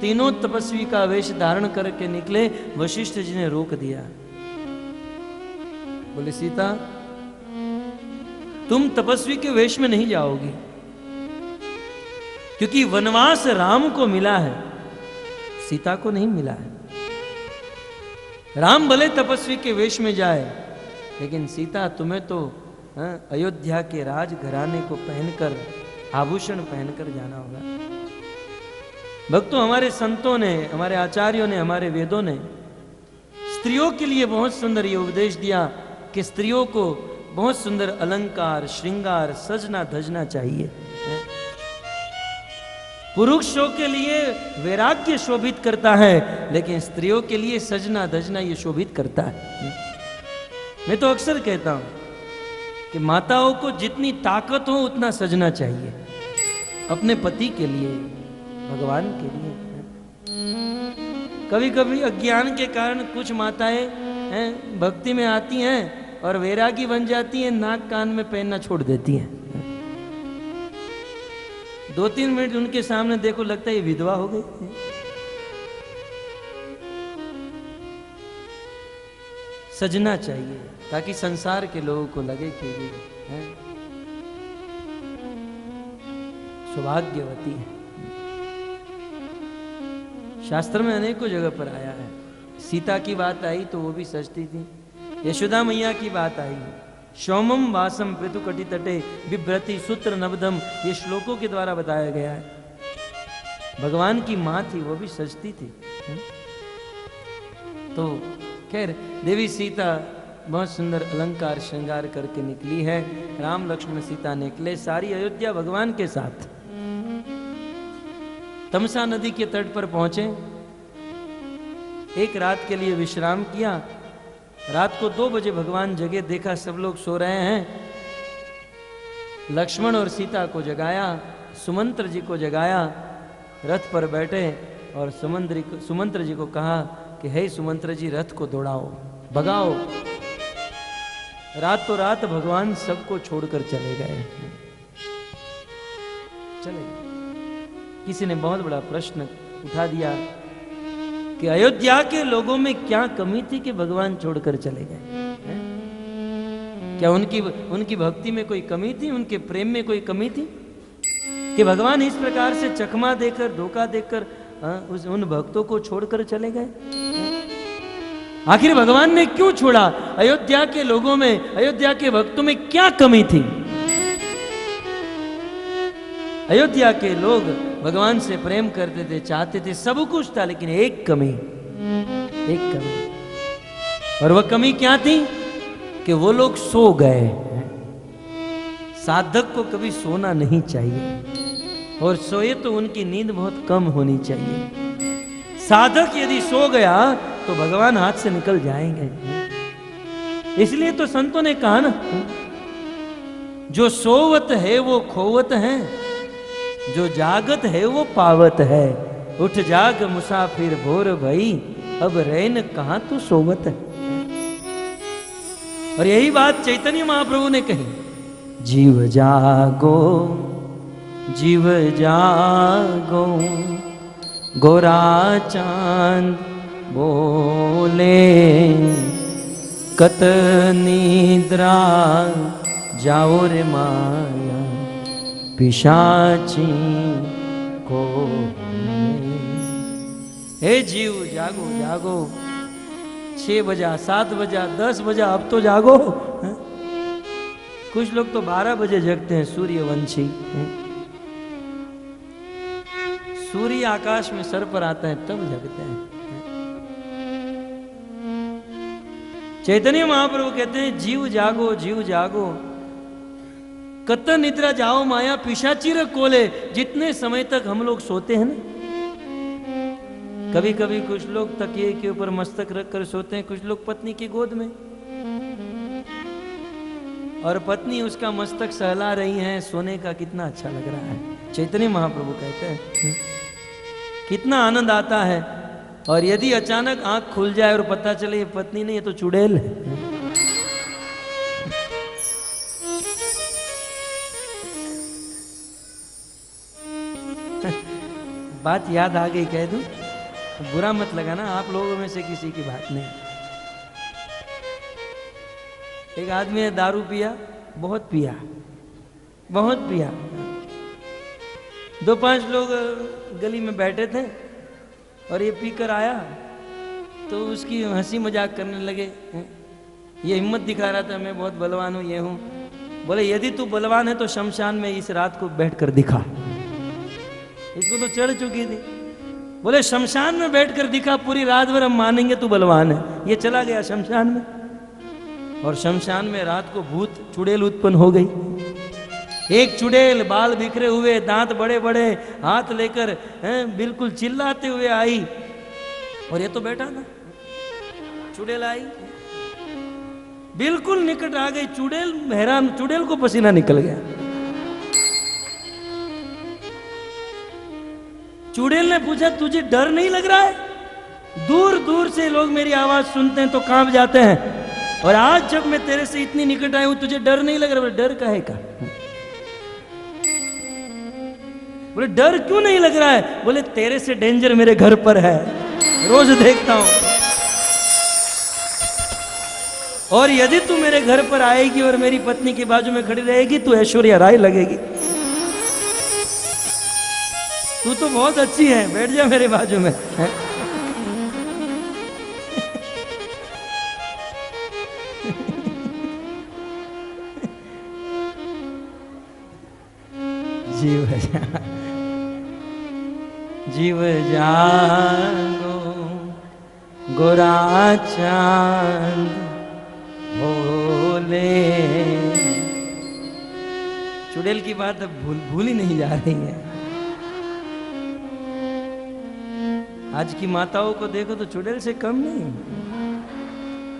तीनों तपस्वी का वेश धारण करके निकले। वशिष्ठ जी ने रोक दिया, बोले सीता तुम तपस्वी के वेश में नहीं जाओगी, क्योंकि वनवास राम को मिला है, सीता को नहीं मिला है। राम भले तपस्वी के वेश में जाए, लेकिन सीता तुम्हें तो अयोध्या के राज घराने को पहनकर, आभूषण पहनकर जाना होगा। भक्तों हमारे संतों ने, हमारे आचार्यों ने, हमारे वेदों ने स्त्रियों के लिए बहुत सुंदर ये उपदेश दिया कि स्त्रियों को बहुत सुंदर अलंकार, श्रृंगार, सजना धजना चाहिए। पुरुषों के लिए वैराग्य शोभित करता है, लेकिन स्त्रियों के लिए सजना धजना ये शोभित करता है। मैं तो अक्सर कहता हूं कि माताओं को जितनी ताकत हो उतना सजना चाहिए, अपने पति के लिए, भगवान के लिए। कभी कभी अज्ञान के कारण कुछ माताएं भक्ति में आती हैं और वैरागी बन जाती हैं, नाक कान में पहनना छोड़ देती हैं। 2-3 मिनट उनके सामने देखो, लगता है ये विधवा हो गई। सजना चाहिए ताकि संसार के लोगों को लगे कि ये सौभाग्यवती है। शास्त्र में अनेकों जगह पर आया है। सीता की बात आई तो वो भी सजती थी। यशोदा मैया की बात आई, शौमम वासम पृथु कटि तटे बिभ्रति सूत्र नवदम, ये श्लोकों के द्वारा बताया गया है। भगवान की माँ थी, वो भी सजती थी। तो खैर देवी सीता बहुत सुंदर अलंकार श्रृंगार करके निकली है। राम लक्ष्मण सीता निकले, सारी अयोध्या भगवान के साथ। तमसा नदी के तट पर पहुंचे, एक रात के लिए विश्राम किया। रात को 2 बजे भगवान जगे, देखा सब लोग सो रहे हैं। लक्ष्मण और सीता को जगाया, सुमंत्र जी को जगाया, रथ पर बैठे और सुमंत्र जी को कहा कि हे सुमंत्र जी, रथ को दौड़ाओ, भगाओ। रातों रात भगवान सबको छोड़कर चले गए। चले किसी ने बहुत बड़ा प्रश्न उठा दिया कि अयोध्या के लोगों में क्या कमी थी कि भगवान छोड़कर चले गए? क्या उनकी भक्ति में कोई कमी थी, उनके प्रेम में कोई कमी थी कि भगवान इस प्रकार से चकमा देकर, धोखा देकर उन भक्तों को छोड़कर चले गए? आखिर भगवान ने क्यों छोड़ा? अयोध्या के लोगों में, अयोध्या के भक्तों में क्या कमी थी? अयोध्या के लोग भगवान से प्रेम करते थे, चाहते थे, सब कुछ था, लेकिन एक कमी। और वह कमी क्या थी कि वो लोग सो गए। साधक को कभी सोना नहीं चाहिए, और सोए तो उनकी नींद बहुत कम होनी चाहिए। साधक यदि सो गया तो भगवान हाथ से निकल जाएंगे। इसलिए तो संतों ने कहा ना, जो सोवत है वो खोवत है, जो जागत है वो पावत है। उठ जाग मुसाफिर भोर भई, अब रैन कहां तू सोवत है। और यही बात चैतन्य महाप्रभु ने कही, जीव जागो, जीव जागो, गोरा चांद बोले कत निद्रा जाओ रे माया पिशाची को। हे जीव जागो जागो, 6 बजा 7 बजा 10 बजा, अब तो जागो। कुछ लोग तो 12 बजे जगते हैं, सूर्यवंशी। सूर्य आकाश में सर पर आता है तब जगते हैं। चैतन्य महाप्रभु कहते हैं जीव जागो जीव जागो, कत निद्रा जाओ माया पिशाचिर कोले। जितने समय तक हम लोग सोते हैं ना, कभी कभी कुछ लोग तकिए के ऊपर मस्तक रख कर सोते हैं, कुछ लोग पत्नी की गोद में, और पत्नी उसका मस्तक सहला रही है। सोने का कितना अच्छा लग रहा है। चैतन्य महाप्रभु कहते हैं कितना आनंद आता है। और यदि अचानक आंख खुल जाए और पता चले ये पत्नी नहीं, ये तो चुड़ैल है। बात याद आ गई, कह दूं, बुरा मत लगाना, आप लोगों में से किसी की बात नहीं। एक आदमी ने दारू पिया, बहुत पिया, बहुत पिया। 2-5 लोग गली में बैठे थे और ये पीकर आया तो उसकी हंसी मजाक करने लगे। ये हिम्मत दिखा रहा था, मैं बहुत बलवान हूँ, ये हूँ। बोले यदि तू बलवान है तो शमशान में इस रात को बैठकर दिखा। इसको तो चढ़ चुकी थी। बोले शमशान में बैठकर दिखा, पूरी रात भर हम मानेंगे तू बलवान है। ये चला गया शमशान में, और शमशान में रात को भूत चुड़ैल उत्पन्न हो गई। एक चुड़ैल बाल बिखरे हुए, दांत बड़े बड़े, हाथ लेकर बिल्कुल चिल्लाते हुए आई, और ये तो बैठा था। चुड़ैल आई, बिल्कुल निकट आ गई। चुड़ैल हैरान, चुड़ैल को पसीना निकल गया। चुड़ैल ने पूछा तुझे डर नहीं लग रहा है? दूर दूर से लोग मेरी आवाज सुनते हैं तो कांप जाते हैं, और आज जब मैं तेरे से इतनी निकट आई हूं तुझे डर नहीं लग रहा? बोले डर काहे का? बोले डर क्यों नहीं लग रहा है? बोले तेरे से डेंजर मेरे घर पर है, रोज देखता हूं, और यदि तू मेरे घर पर आएगी और मेरी पत्नी के बाजू में खड़ी रहेगी तो ऐश्वर्या राय लगेगी। तू तो बहुत अच्छी है, बैठ जा मेरे बाजू में। जीव जागो गोरा चांद बोले। चुड़ैल की बात अब भूल ही नहीं जा रही है। आज की माताओं को देखो तो चुड़ैल से कम नहीं।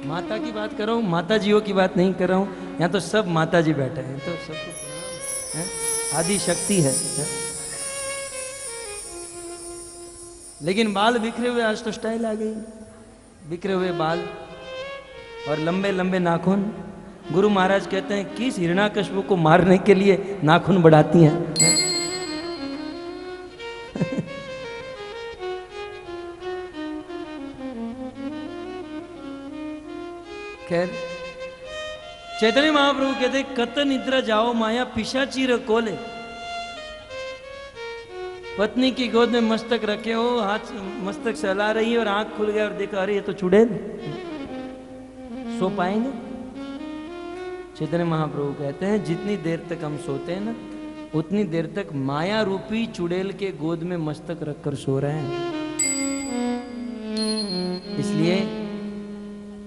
माता की बात कर रहा हूँ, माता जियों की बात नहीं कर रहा हूँ। यहाँ तो सब माता जी बैठे हैं, तो सबको प्रणाम है, आदि शक्ति है। लेकिन बाल बिखरे हुए, आज तो स्टाइल आ गई, बिखरे हुए बाल और लंबे लंबे नाखून। गुरु महाराज कहते हैं किस हिरण्याकश्यप को मारने के लिए नाखून बढ़ाती हैं। खैर, चैतन्य महाप्रभु कहते कत निद्रा जाओ माया पिशाचिर कोले। पत्नी की गोद में मस्तक रखे हो, हाथ मस्तक सहला रही है और आंख खुल गया और देखा अरे ये तो चुड़ैल, सो पाएंगे? चैतन्य महाप्रभु कहते हैं जितनी देर तक हम सोते हैं ना, उतनी देर तक माया रूपी चुड़ैल के गोद में मस्तक रखकर सो रहे हैं। इसलिए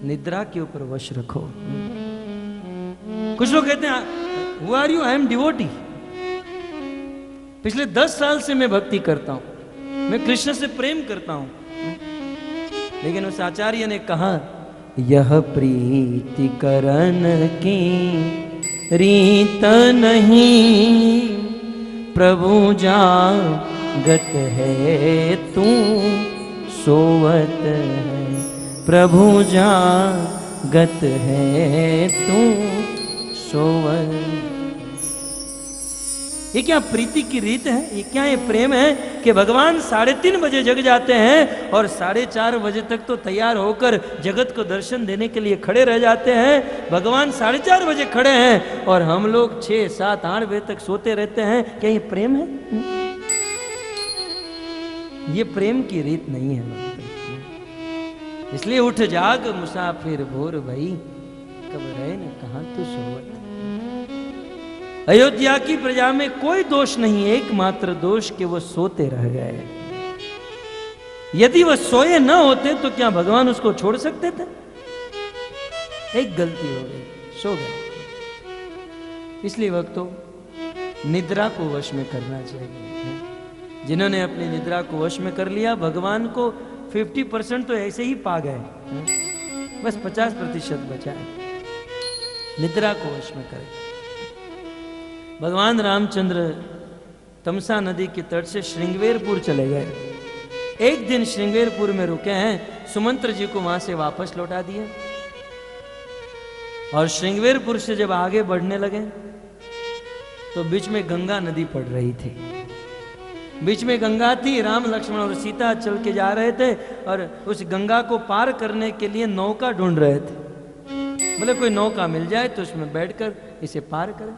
निद्रा के ऊपर वश रखो। कुछ लोग कहते हैं who are you? I am devotee. पिछले 10 साल से मैं भक्ति करता हूं, मैं कृष्ण से प्रेम करता हूं, लेकिन उस आचार्य ने कहा यह प्रीति करन की रीत नहीं, प्रभु जागत है तू सोवत है, प्रभु जागत है तू सोवत। ये क्या प्रीति की रीत है? ये क्या ये प्रेम है कि भगवान 3:30 बजे जग जाते हैं और 4:30 बजे तक तो तैयार होकर जगत को दर्शन देने के लिए खड़े रह जाते हैं। भगवान 4:30 बजे खड़े हैं और हम लोग 6, 7, 8 बजे तक सोते रहते हैं। क्या ये प्रेम है? ये प्रेम की रीत नहीं है। इसलिए उठ जाग मुसाफिर भोर भई, कब रहे न कहां तू सोवत। अयोध्या की प्रजा में कोई दोष नहीं, एकमात्र दोष कि वो सोते रह गए। यदि वह सोए न होते तो क्या भगवान उसको छोड़ सकते थे? एक गलती हो गई, सो गए। इसलिए भक्तों, निद्रा को वश में करना चाहिए। जिन्होंने अपनी निद्रा को वश में कर लिया, भगवान को 50% तो ऐसे ही पा गए, बस 50% बचा है। निद्रा को वश में करें। भगवान रामचंद्र तमसा नदी के तट से श्रृंगवेरपुर चले गए। एक दिन श्रृंगवेरपुर में रुके हैं, सुमंत्र जी को वहां से वापस लौटा दिए। और श्रृंगवेरपुर से जब आगे बढ़ने लगे तो बीच में गंगा नदी पड़ रही थी। बीच में गंगा थी, राम लक्ष्मण और सीता चल के जा रहे थे और उस गंगा को पार करने के लिए नौका ढूंढ रहे थे। बोले कोई नौका मिल जाए तो उसमें बैठकर इसे पार करें।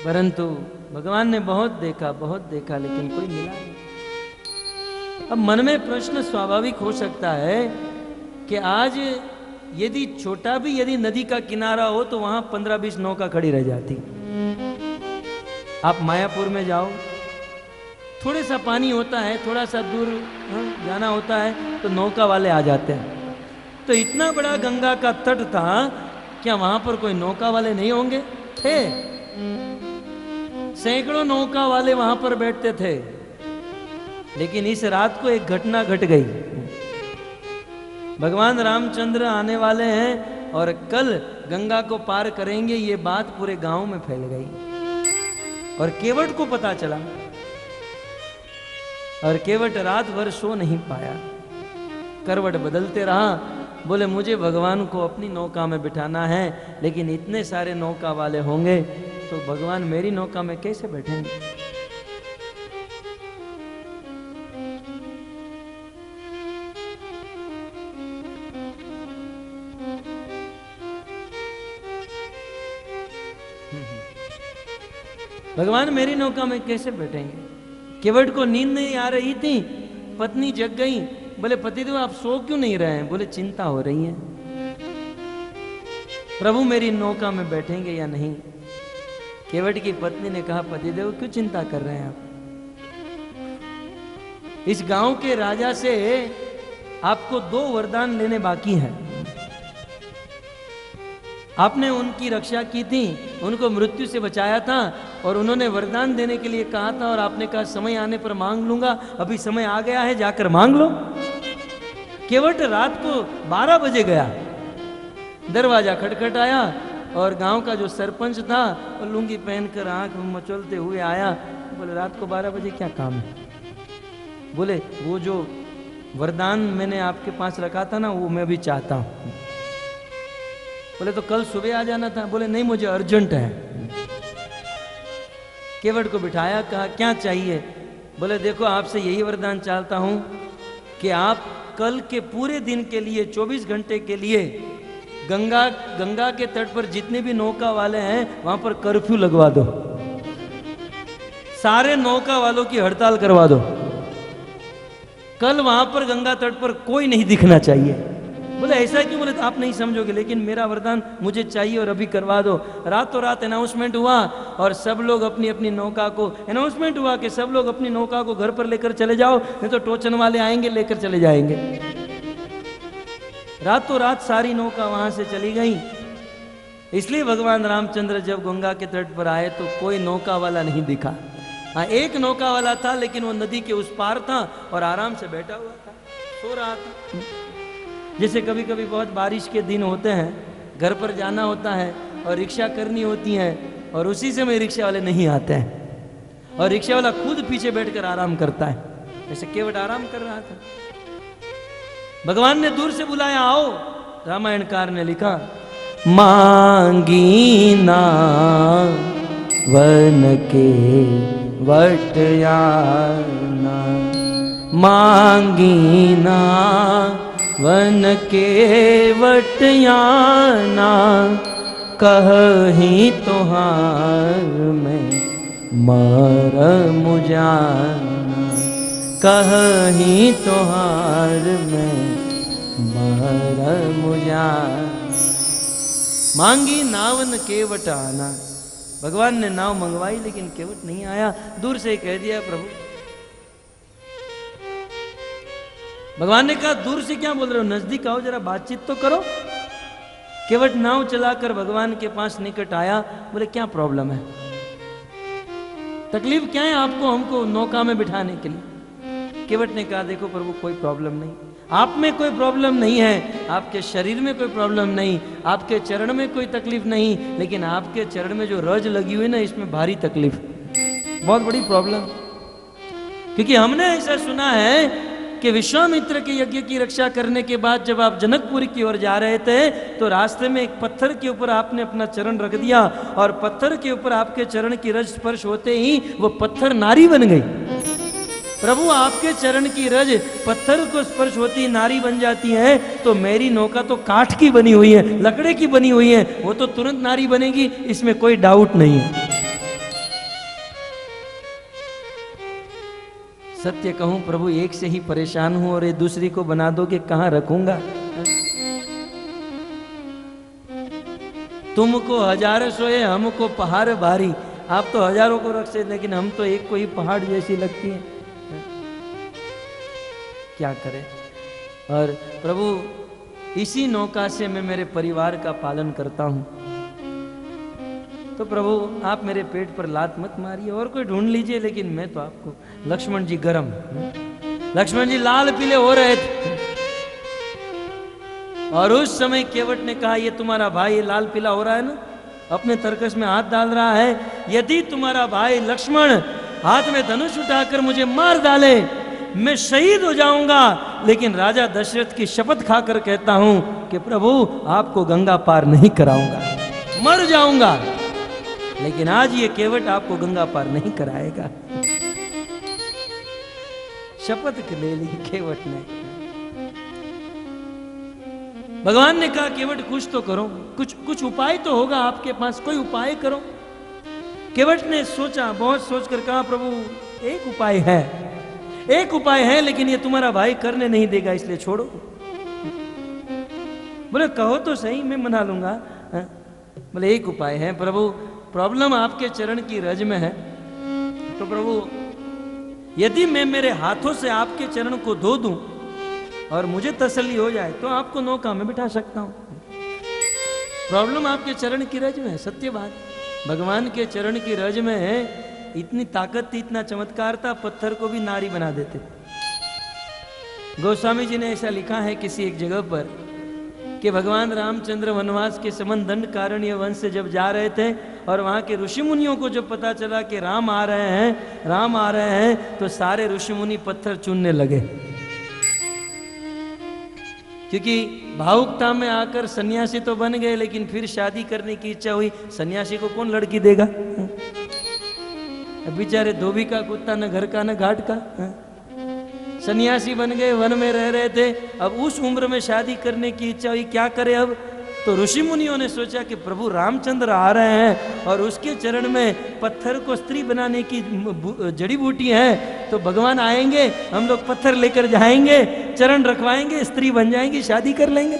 परंतु भगवान ने बहुत देखा लेकिन कोई मिला नहीं। अब मन में प्रश्न स्वाभाविक हो सकता है कि आज यदि छोटा भी यदि नदी का किनारा हो तो वहां 15-20 नौका खड़ी रह जाती। आप मायापुर में जाओ, थोड़े सा पानी होता है, थोड़ा सा दूर जाना होता है तो नौका वाले आ जाते हैं। तो इतना बड़ा गंगा का तट था, क्या वहां पर कोई नौका वाले नहीं होंगे? थे, सैकड़ों नौका वाले वहां पर बैठते थे। लेकिन इस रात को एक घटना घट गई। भगवान रामचंद्र आने वाले हैं और कल गंगा को पार करेंगे, ये बात पूरे गांव में फैल गई और केवट को पता चला। और केवट रात भर सो नहीं पाया, करवट बदलते रहा। बोले मुझे भगवान को अपनी नौका में बिठाना है, लेकिन इतने सारे नौका वाले होंगे तो भगवान मेरी नौका में कैसे बैठेंगे? भगवान मेरी नौका में कैसे बैठेंगे? केवट को नींद नहीं आ रही थी, पत्नी जग गई। बोले पतिदेव आप सो क्यों नहीं रहे हैं? बोले चिंता हो रही है, प्रभु मेरी नौका में बैठेंगे या नहीं। केवट की पत्नी ने कहा पतिदेव क्यों चिंता कर रहे हैं आप? इस गांव के राजा से आपको 2 वरदान लेने बाकी हैं। आपने उनकी रक्षा की थी, उनको मृत्यु से बचाया था और उन्होंने वरदान देने के लिए कहा था और आपने कहा समय आने पर मांग लूंगा। अभी समय आ गया है, जाकर मांग लो। केवट रात को 12 बजे गया, दरवाजा खटखटाया और गांव का जो सरपंच था वो लुंगी पहनकर आंख मचलते हुए आया। बोले रात को 12 बजे क्या काम है? बोले वो जो वरदान मैंने आपके पास रखा था ना, वो मैं भी चाहता हूं। बोले तो कल सुबह आ जाना था। बोले नहीं मुझे अर्जेंट है। केवट को बिठाया, कहा क्या चाहिए? बोले देखो आपसे यही वरदान चाहता हूं कि आप कल के पूरे दिन के लिए 24 घंटे के लिए गंगा के तट पर जितने भी नौका वाले हैं वहां पर कर्फ्यू लगवा दो, सारे नौका वालों की हड़ताल करवा दो। कल वहां पर गंगा तट पर कोई नहीं दिखना चाहिए। बोले ऐसा क्यों? बोले तो आप नहीं समझोगे, लेकिन मेरा वरदान मुझे चाहिए और अभी करवा दो। रातों रात अनाउंसमेंट हुआ और सब लोग अपनी अपनी नौका को, अनाउंसमेंट हुआ कि सब लोग अपनी नौका को घर पर लेकर चले जाओ, नहीं तो टोचन वाले आएंगे लेकर चले जाएंगे। रातों रात सारी नौका वहां से चली गई। इसलिए भगवान रामचंद्र जब गंगा के तट पर आए तो कोई नौका वाला नहीं दिखा। हाँ एक नौका वाला था, लेकिन वो नदी के उस पार था और आराम से बैठा हुआ था, सो रहा था। जैसे कभी कभी बहुत बारिश के दिन होते हैं, घर पर जाना होता है और रिक्शा करनी होती है और उसी समय रिक्शा वाले नहीं आते हैं और रिक्शा वाला खुद पीछे बैठकर आराम करता है। जैसे केवट आराम कर रहा था, भगवान ने दूर से बुलाया, आओ। रामायणकार ने लिखा मांगी ना वन के वटयाना मांगी ना वन के वटयाना कहीं तुहार में मरम जाना कहीं तुहार में मरम जाना। मांगी नावन केवट आना, भगवान ने नाव मंगवाई लेकिन केवट नहीं आया। दूर से कह दिया प्रभु, भगवान ने कहा दूर से क्या बोल रहे हो, नजदीक आओ जरा बातचीत तो करो। केवट नाव चलाकर भगवान के पास निकट आया, बोले क्या प्रॉब्लम है, तकलीफ क्या है आपको हमको नौका में बिठाने के लिए। केवट ने कहा देखो प्रभु कोई प्रॉब्लम नहीं, आप में कोई प्रॉब्लम नहीं है, आपके शरीर में कोई प्रॉब्लम नहीं, आपके चरण में कोई तकलीफ नहीं, लेकिन आपके चरण में जो रज लगी हुई ना इसमें भारी तकलीफ, बहुत बड़ी प्रॉब्लम। क्योंकि हमने ऐसा सुना है कि विश्वामित्र के यज्ञ की रक्षा करने के बाद जब आप जनकपुरी की ओर जा रहे थे तो रास्ते में एक पत्थर के ऊपर आपने अपना चरण रख दिया और पत्थर के ऊपर आपके चरण की रज स्पर्श होते ही वो पत्थर नारी बन गई। प्रभु आपके चरण की रज पत्थर को स्पर्श होती नारी बन जाती है, तो मेरी नौका तो काठ की बनी हुई है, लकड़े की बनी हुई है, वो तो तुरंत नारी बनेगी, इसमें कोई डाउट नहीं है। सत्य कहूं प्रभु एक से ही परेशान हूं और ये दूसरी को बना दो कि कहां रखूंगा। तुमको हजार सोए हमको पहाड़ भारी, आप तो हजारों को रख से लेकिन हम तो एक को ही पहाड़ जैसी लगती है, क्या करें। और प्रभु इसी नौका से मैं मेरे परिवार का पालन करता हूं, तो प्रभु आप मेरे पेट पर लात मत मारिए, और कोई ढूंढ लीजिए, लेकिन मैं तो आपको। लक्ष्मण जी गरम, लक्ष्मण जी लाल पीले हो रहे थे और उस समय केवट ने कहा ये तुम्हारा भाई लाल पीला हो रहा है ना, अपने तरकस में हाथ डाल रहा है, यदि तुम्हारा भाई लक्ष्मण हाथ में धनुष उठाकर मुझे मार डाले मैं शहीद हो जाऊंगा, लेकिन राजा दशरथ की शपथ खाकर कहता हूं कि प्रभु आपको गंगा पार नहीं कराऊंगा, मर जाऊंगा, लेकिन आज ये केवट आपको गंगा पार नहीं कराएगा। शपथ ले ली केवट ने। भगवान ने कहा केवट कुछ तो करो, कुछ उपाय तो होगा आपके पास, कोई उपाय करो। केवट ने सोचा, बहुत सोचकर कहा प्रभु एक उपाय है, एक उपाय है, लेकिन ये तुम्हारा भाई करने नहीं देगा, इसलिए छोड़ो। बोले कहो तो सही, मैं मना लूंगा। बोले एक उपाय है प्रभु, प्रॉब्लम आपके चरण की रज में है, तो प्रभु यदि मैं मेरे हाथों से आपके चरण को धो दूं और मुझे तसल्ली हो जाए तो आपको नौका में बिठा सकता हूं। प्रॉब्लम आपके चरण की रज में है, सत्य बात। भगवान के चरण की रज में है, इतनी ताकत थी, इतना चमत्कार था, पत्थर को भी नारी बना देते। गोस्वामी जी ने ऐसा लिखा है किसी एक जगह पर कि भगवान रामचंद्र वनवास के संबंध दंडकारण्य वंश से जब जा रहे थे और वहां के ऋषि मुनियों को जब पता चला कि राम आ रहे हैं, तो सारे ऋषि मुनि पत्थर चुनने लगे, क्योंकि भावुकता में आकर सन्यासी तो बन गए, लेकिन फिर शादी करने की इच्छा हुई, सन्यासी को कौन लड़की देगा। बेचारे धोबी का कुत्ता, न घर का न घाट का, सन्यासी बन गए, वन में रह रहे थे। अब उस उम्र में शादी करने की इच्छा हुई, क्या करे अब। तो ऋषि मुनियों ने सोचा कि प्रभु रामचंद्र आ रहे हैं और उसके चरण में पत्थर को स्त्री बनाने की जड़ी बूटी है, तो भगवान आएंगे, हम लोग पत्थर लेकर जाएंगे, चरण रखवाएंगे, स्त्री बन जाएंगी, शादी कर लेंगे।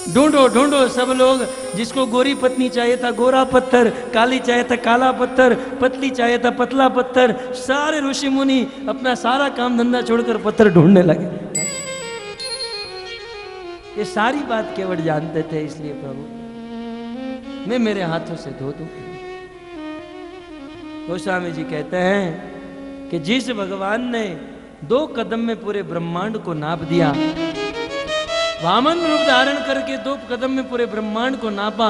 ढूंढो ढूंढो सब लोग, जिसको गोरी पत्नी चाहिए था गोरा पत्थर, काली चाहिए था काला पत्थर, पतली चाहिए था पतला पत्थर, सारे ऋषि मुनि अपना सारा काम धंधा छोड़कर पत्थर ढूंढने लगे। ये सारी बात केवट जानते थे, इसलिए प्रभु मैं मेरे हाथों से धो दूं। गोस्वामी जी कहते हैं कि जिस भगवान ने 2 कदम में पूरे ब्रह्मांड को नाप दिया, वामन रूप धारण करके 2 कदम में पूरे ब्रह्मांड को नापा,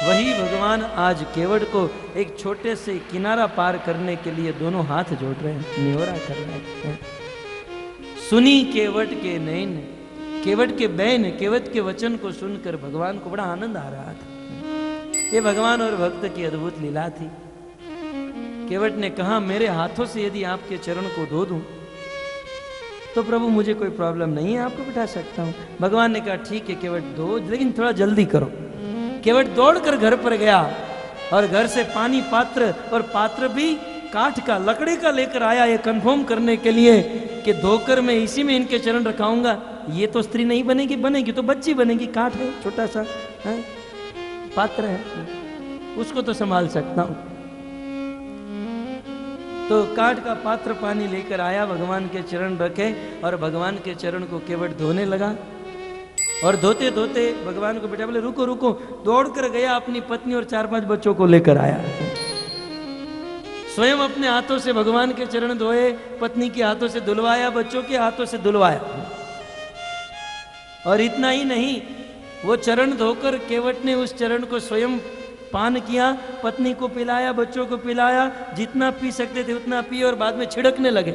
वही भगवान आज केवट को एक छोटे से किनारा पार करने के लिए दोनों हाथ जोड़ रहे हैं, निहोरा कर रहे हैं। सुनी केवट के नैन, केवट के बैन, केवट के वचन को सुनकर भगवान को बड़ा आनंद आ रहा था। ये भगवान और भक्त की अद्भुत लीला थी। केवट ने कहा मेरे हाथों से यदि आपके चरण को धो दूं तो प्रभु मुझे कोई प्रॉब्लम नहीं है, आपको बिठा सकता हूं। भगवान ने कहा ठीक है केवट धो, लेकिन थोड़ा जल्दी करो। केवट दौड़कर घर पर गया और घर से पानी पात्र और पात्र भी काठ का, लकड़ी का लेकर आया, ये कंफर्म करने के लिए कि धोकर मैं इसी में इनके चरण रखाऊंगा। ये तो स्त्री नहीं बनेगी, बनेगी तो बच्ची बनेगी, काठ है छोटा सा है, पात्र है, उसको तो संभाल सकता हूं। तो काठ का पात्र पानी लेकर आया, भगवान के चरण रखे और भगवान के चरण को केवट धोने लगा। और धोते धोते भगवान को बेटा बोले रुको रुको, दौड़ कर गया, अपनी पत्नी और 4-5 बच्चों को लेकर आया। स्वयं अपने हाथों से भगवान के चरण धोए, पत्नी के हाथों से धुलवाया, बच्चों के हाथों से धुलवाया। और इतना ही नहीं, वो चरण धोकर केवट ने उस चरण को स्वयं पान किया, पत्नी को पिलाया, बच्चों को पिलाया, जितना पी सकते थे उतना पिए और बाद में छिड़कने लगे।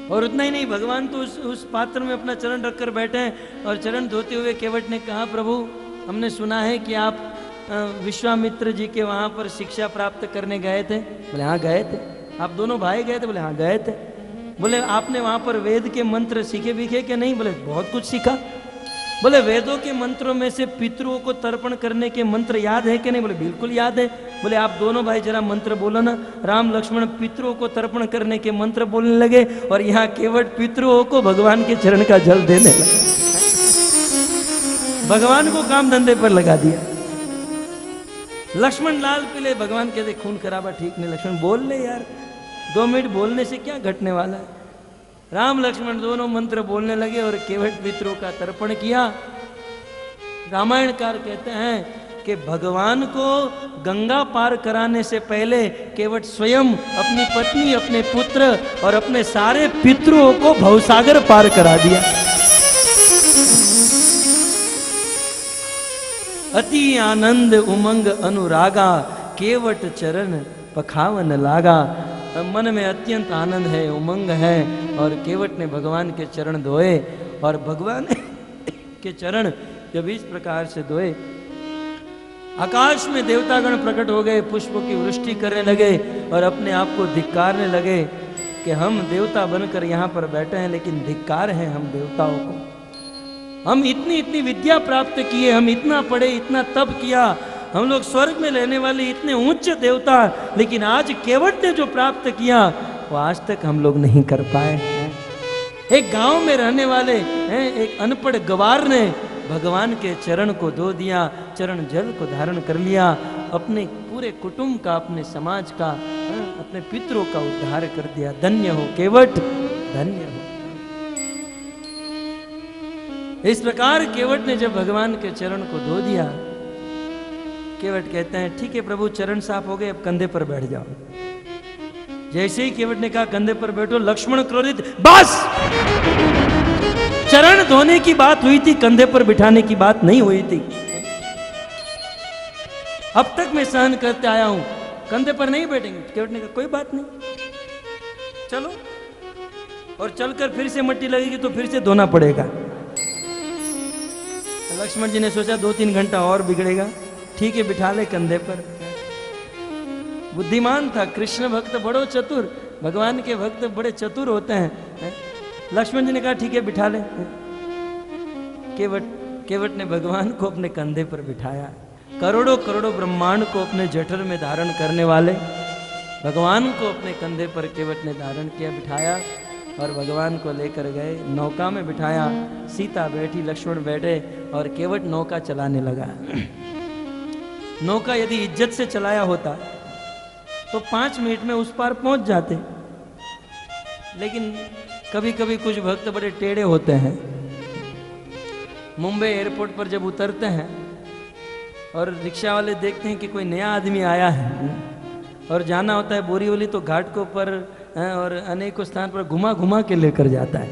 और उतना ही नहीं, भगवान तो उस पात्र में अपना चरण रखकर बैठे हैं और चरण धोते हुए केवट ने कहा प्रभु हमने सुना है कि आप विश्वामित्र जी के वहां पर शिक्षा प्राप्त करने गए थे। बोले हाँ गए थे। आप दोनों भाई गए थे? बोले हाँ गए थे। बोले आपने वहां पर वेद के मंत्र सीखे बीखे कि नहीं? बोले बहुत कुछ सीखा। बोले वेदों के मंत्रों में से पितरों को तर्पण करने के मंत्र याद है कि नहीं? बोले बिल्कुल याद है। बोले आप दोनों भाई जरा मंत्र बोलो ना। राम लक्ष्मण पितरों को तर्पण करने के मंत्र बोलने लगे और यहाँ केवट पितरों को भगवान के चरण का जल देने लगे। भगवान को काम धंधे पर लगा दिया। लक्ष्मण लाल पीले, भगवान कहते खून खराबा ठीक नहीं। लक्ष्मण बोल ले यार, 2 मिनट बोलने से क्या घटने वाला है। राम लक्ष्मण दोनों मंत्र बोलने लगे और केवट पितरों का तर्पण किया। रामायणकार कहते हैं कि भगवान को गंगा पार कराने से पहले केवट स्वयं अपनी पत्नी, अपने पुत्र और अपने सारे पितरों को भवसागर पार करा दिया। अति आनंद उमंग अनुरागा, केवट चरण पखावन लागा। मन में अत्यंत आनंद है, उमंग है और केवट ने भगवान के चरण धोए और भगवान के चरण जब इस प्रकार से धोए, आकाश में देवतागण प्रकट हो गए, पुष्पों की वृष्टि करने लगे और अपने आप को धिक्कारने लगे कि हम देवता बनकर यहाँ पर बैठे हैं, लेकिन धिक्कार है हम देवताओं को। हम इतनी विद्या प्राप्त किए, हम इतना पढ़े, इतना तप किया, हम लोग स्वर्ग में रहने वाले इतने उच्च देवता, लेकिन आज केवट ने जो प्राप्त किया वो आज तक हम लोग नहीं कर पाए हैं। एक गांव में रहने वाले हैं, एक अनपढ़ गवार ने भगवान के चरण को धो दिया, चरण जल को धारण कर लिया, अपने पूरे कुटुंब का, अपने समाज का, अपने पितरों का उद्धार कर दिया। धन्य हो केवट, धन्य हो। इस प्रकार केवट ने जब भगवान के चरण को धो दिया, केवट कहते हैं ठीक है प्रभु चरण साफ हो गए, अब कंधे पर बैठ जाओ। जैसे ही केवट ने कहा कंधे पर बैठो, लक्ष्मण क्रोधित, बस चरण धोने की बात हुई थी, कंधे पर बिठाने की बात नहीं हुई थी। अब तक मैं सहन करते आया हूं, कंधे पर नहीं बैठेंगे। केवट ने कहा कोई बात नहीं, चलो। और चलकर फिर से मट्टी लगेगी तो फिर से धोना पड़ेगा। लक्ष्मण जी ने सोचा 2-3 घंटा और बिगड़ेगा, ठीक है बिठा ले कंधे पर। बुद्धिमान था कृष्ण भक्त, बड़ो चतुर, भगवान के भक्त बड़े चतुर होते हैं। लक्ष्मण जी ने कहा ठीक है बिठा ले। केवट ने भगवान को अपने कंधे पर बिठाया। करोड़ों करोड़ों ब्रह्मांड को अपने जठर में धारण करने वाले भगवान को अपने कंधे पर केवट ने धारण किया, बिठाया और भगवान को लेकर गए, नौका में बिठाया। सीता बैठी, लक्ष्मण बैठे और केवट नौका चलाने लगा। नौका यदि इज्जत से चलाया होता तो 5 मिनट में उस पार पहुंच जाते, लेकिन कभी कभी कुछ भक्त बड़े टेढ़े होते हैं। मुंबई एयरपोर्ट पर जब उतरते हैं और रिक्शा वाले देखते हैं कि कोई नया आदमी आया है और जाना होता है बोरीवली, तो घाट को पर और अनेकों स्थान पर घुमा घुमा के लेकर जाता है।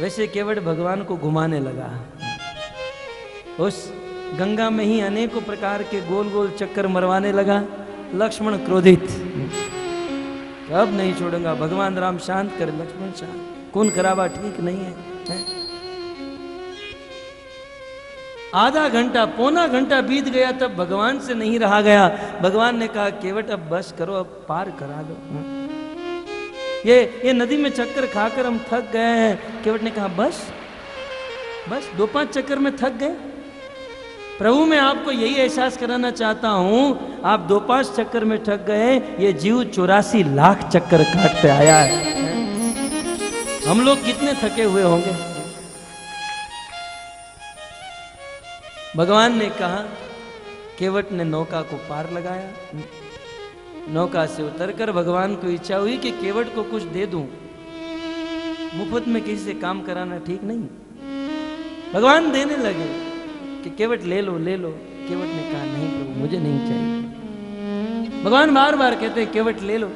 वैसे केवट भगवान को घुमाने लगा। उस गंगा में ही अनेकों प्रकार के गोल गोल चक्कर मरवाने लगा। लक्ष्मण क्रोधित, अब नहीं छोड़ूंगा। भगवान राम शांत कर, लक्ष्मण शांत, खून खराबा ठीक नहीं है। आधा घंटा पौना घंटा बीत गया, तब भगवान से नहीं रहा गया। भगवान ने कहा केवट अब बस करो, अब पार करा दो। ये नदी में चक्कर खाकर हम थक गए हैं। केवट ने कहा बस 2-5 चक्कर में थक गए। प्रभु मैं आपको यही एहसास कराना चाहता हूं, आप 2-5 चक्कर में थक गए, ये जीव 84 लाख चक्कर काटते आया है। हम लोग कितने थके हुए होंगे। भगवान ने कहा, केवट ने नौका को पार लगाया। नौका से उतरकर भगवान को इच्छा हुई कि केवट को कुछ दे दूं, मुफ्त में किसी से काम कराना ठीक नहीं। भगवान देने लगे कि केवट ले लो ले लो। केवट ने कहा नहीं प्रभु मुझे नहीं चाहिए। भगवान बार बार कहते केवट ले लो।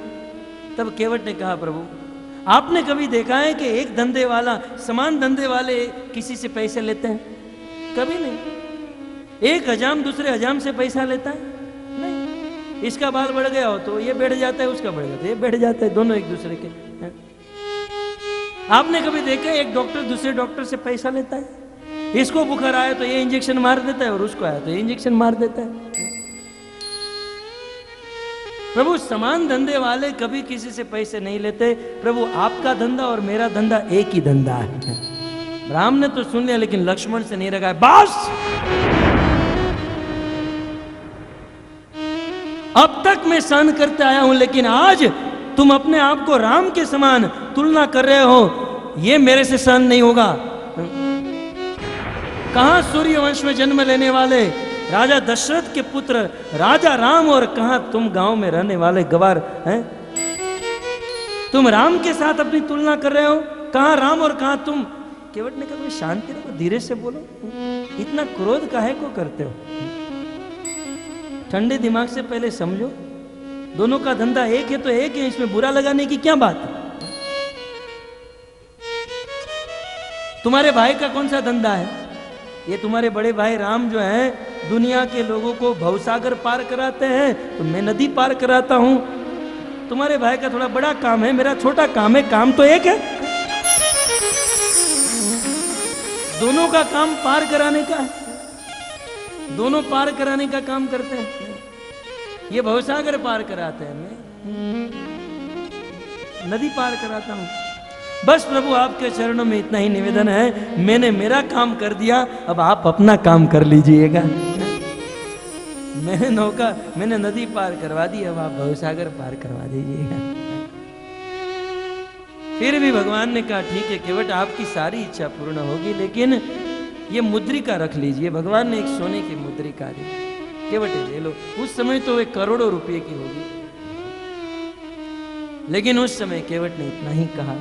तब केवट ने कहा प्रभु आपने कभी देखा है कि एक धंधे वाला समान धंधे वाले किसी से पैसे लेते हैं? कभी नहीं। एक हजाम दूसरे हजाम से पैसा लेता है? नहीं। इसका बाल बढ़ गया हो तो ये बैठ जाता है, उसका बढ़ गया तो ये बैठ जाता है, दोनों एक दूसरे के हैं। आपने कभी देखा एक डॉक्टर दूसरे डॉक्टर से पैसा लेता है? इसको बुखार आया तो ये इंजेक्शन मार देता है और उसको आया तो ये इंजेक्शन मार देता है। प्रभु समान धंधे वाले कभी किसी से पैसे नहीं लेते। प्रभु आपका धंधा और मेरा धंधा एक ही धंधा है। राम ने तो सुन लिया लेकिन लक्ष्मण से नहीं रखा। बस अब तक मैं सहन करते आया हूं, लेकिन आज तुम अपने आप को राम के समान तुलना कर रहे हो, यह मेरे से सहन नहीं होगा। कहां सूर्य वंश में जन्म लेने वाले राजा दशरथ के पुत्र राजा राम, और कहां तुम गांव में रहने वाले गवार हैं? तुम राम के साथ अपनी तुलना कर रहे हो। कहां राम और कहां तुम? केवट ने कहा शांति रखो, धीरे से बोलो, इतना क्रोध काहे को करते हो? ठंडे दिमाग से पहले समझो, दोनों का धंधा एक है तो एक है, इसमें बुरा लगाने की क्या बात है? तुम्हारे भाई का कौन सा धंधा है? ये तुम्हारे बड़े भाई राम जो हैं दुनिया के लोगों को भवसागर पार कराते हैं, तो मैं नदी पार कराता हूं। तुम्हारे भाई का थोड़ा बड़ा काम है, मेरा छोटा काम है, काम तो एक है। दोनों का काम पार कराने का है, दोनों पार कराने का काम करते हैं। ये भवसागर पार कराते हैं, मैं नदी पार कराता हूं। बस प्रभु आपके चरणों में इतना ही निवेदन है, मैंने मेरा काम कर दिया, अब आप अपना काम कर लीजिएगा। मैंने नदी पार करवा दी, अब आप भवसागर पार करवा दीजिएगा। फिर भी भगवान ने कहा ठीक है केवट, आपकी सारी इच्छा पूर्ण होगी, लेकिन ये मुद्रिका रख लीजिए। भगवान ने एक सोने की मुद्रिका दी, केवट ले लो। उस समय तो एक करोड़ों रुपए की होगी, लेकिन उस समय केवट ने इतना ही कहा,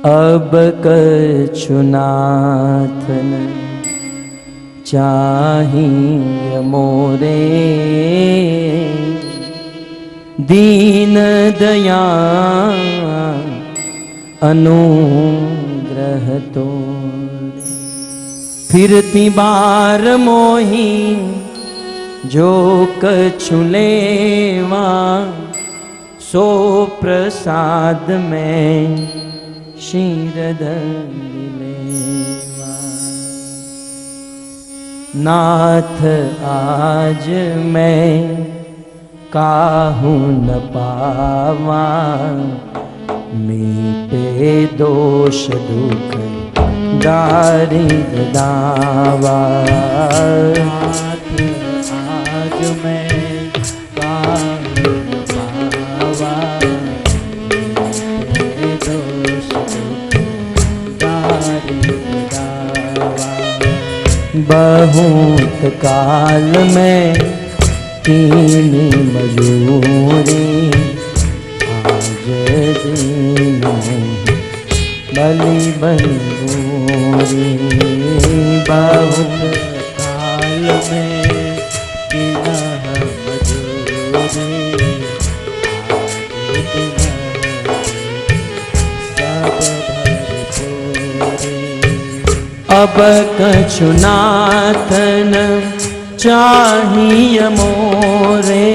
अब कछु नाथ न चाहिए मोरे, दीन दया अनुग्रह तो फिरती बार मोही जो कछु लेवा, सो प्रसाद में शीरधन लेवा। नाथ आज मैं काहू न पावा, मीटे दोष दुख दारिद्र दावा। नाथ आज मैं काहू न पावा, मीटे दोष दुख दारिद्र दावा। बहुत काल में कीनी मजूरी, आज दीन बलि बंधूरी। बहुत काल में कीना मजूरी, आज दिन सब भरपूरी। अब कछु नाथ न चाहिए मोरे,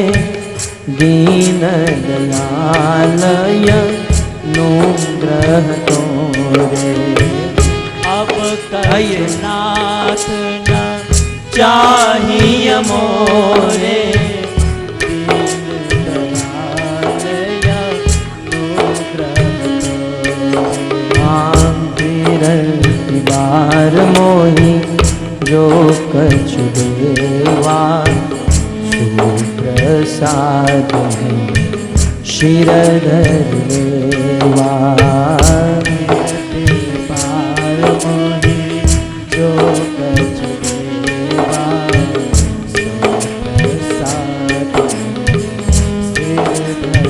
दीन दयालय अनुग्रह तोरे। अब कछु नाथ न चाहिए मोरे बार मोही जो कछु देवा सुप्रसाद शिरधर लेवा पार मोही जो कछु देवा सुप्रसाद शिरधर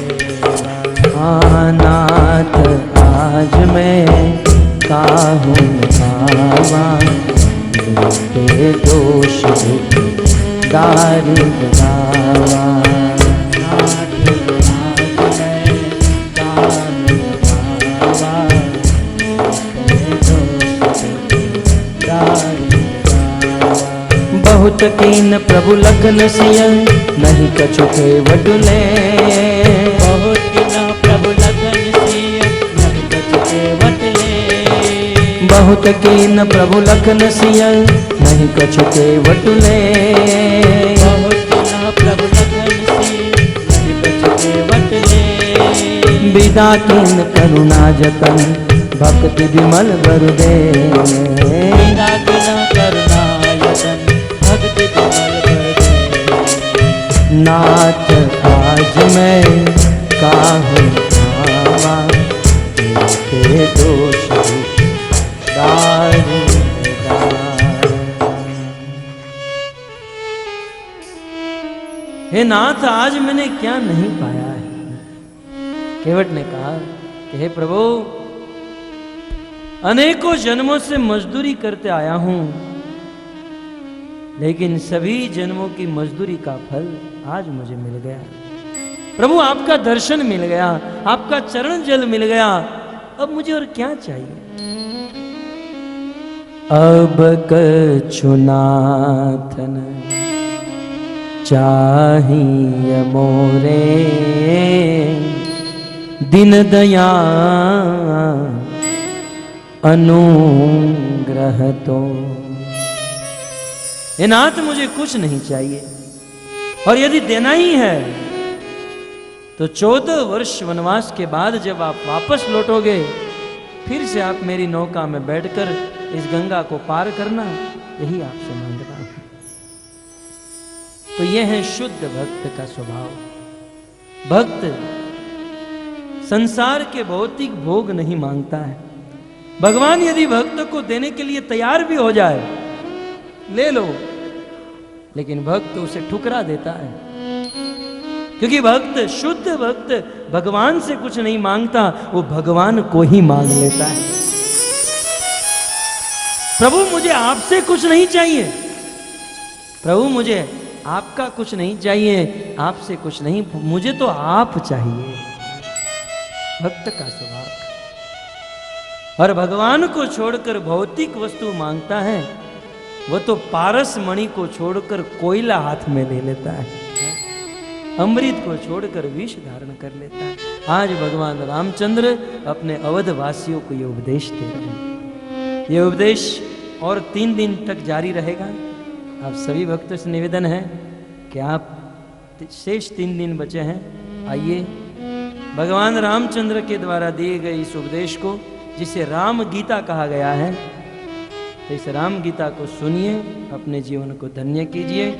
लेवा। नाथ आज मैं काहूँ भावा ते दोष दारिद गावा। बहुत कीन प्रभु लखन सिय नहीं कछु के वटुले। बहुत कीन प्रभु लखन सिय नहीं कछु के वटुले। बहुत कीन प्रभु लखन सिय नहीं कछु के वटुले। बहुत कीन प्रभु लखन सिय नहीं कछु के वटुले। विदा कीन करुणा जतन भक्ति विमल गुरुदे। विदा कीन करुणा जतन भक्ति विमल गुरुदे। नाथ आज मैं काहूँ भावा ते दोष हे नाथ आज मैंने क्या नहीं पाया है। केवट ने कहा कि हे प्रभु अनेकों जन्मों से मजदूरी करते आया हूं लेकिन सभी जन्मों की मजदूरी का फल आज मुझे मिल गया। प्रभु आपका दर्शन मिल गया, आपका चरण जल मिल गया, अब मुझे और क्या चाहिए। अब कछु नाथन चाहिए मोरे दिन दया अनुग्रह तो। हे नाथ मुझे कुछ नहीं चाहिए और यदि देना ही है तो 14 वर्ष वनवास के बाद जब आप वापस लौटोगे फिर से आप मेरी नौका में बैठकर इस गंगा को पार करना, यही आपसे मांगता हूं। तो यह है शुद्ध भक्त का स्वभाव। भक्त संसार के भौतिक भोग नहीं मांगता है। भगवान यदि भक्त को देने के लिए तैयार भी हो जाए ले लो, लेकिन भक्त उसे ठुकरा देता है क्योंकि भक्त, शुद्ध भक्त भगवान से कुछ नहीं मांगता, वो भगवान को ही मांग लेता है। प्रभु मुझे आपसे कुछ नहीं चाहिए, प्रभु मुझे आपका कुछ नहीं चाहिए, आपसे कुछ नहीं, मुझे तो आप चाहिए। भक्त का स्वभाव। और भगवान को छोड़कर भौतिक वस्तु मांगता है वो तो पारस मणि को छोड़कर कोयला हाथ में ले लेता है, अमृत को छोड़कर विष धारण कर लेता है। आज भगवान रामचंद्र अपने अवध वासियों को ये उपदेश दे रहे हैं। ये उपदेश और 3 दिन तक जारी रहेगा। आप सभी भक्तों से निवेदन है कि आप शेष 3 दिन बचे हैं, आइए भगवान रामचंद्र के द्वारा दिए गए इस उपदेश को, जिसे राम गीता कहा गया है, तो इस राम गीता को सुनिए, अपने जीवन को धन्य कीजिए।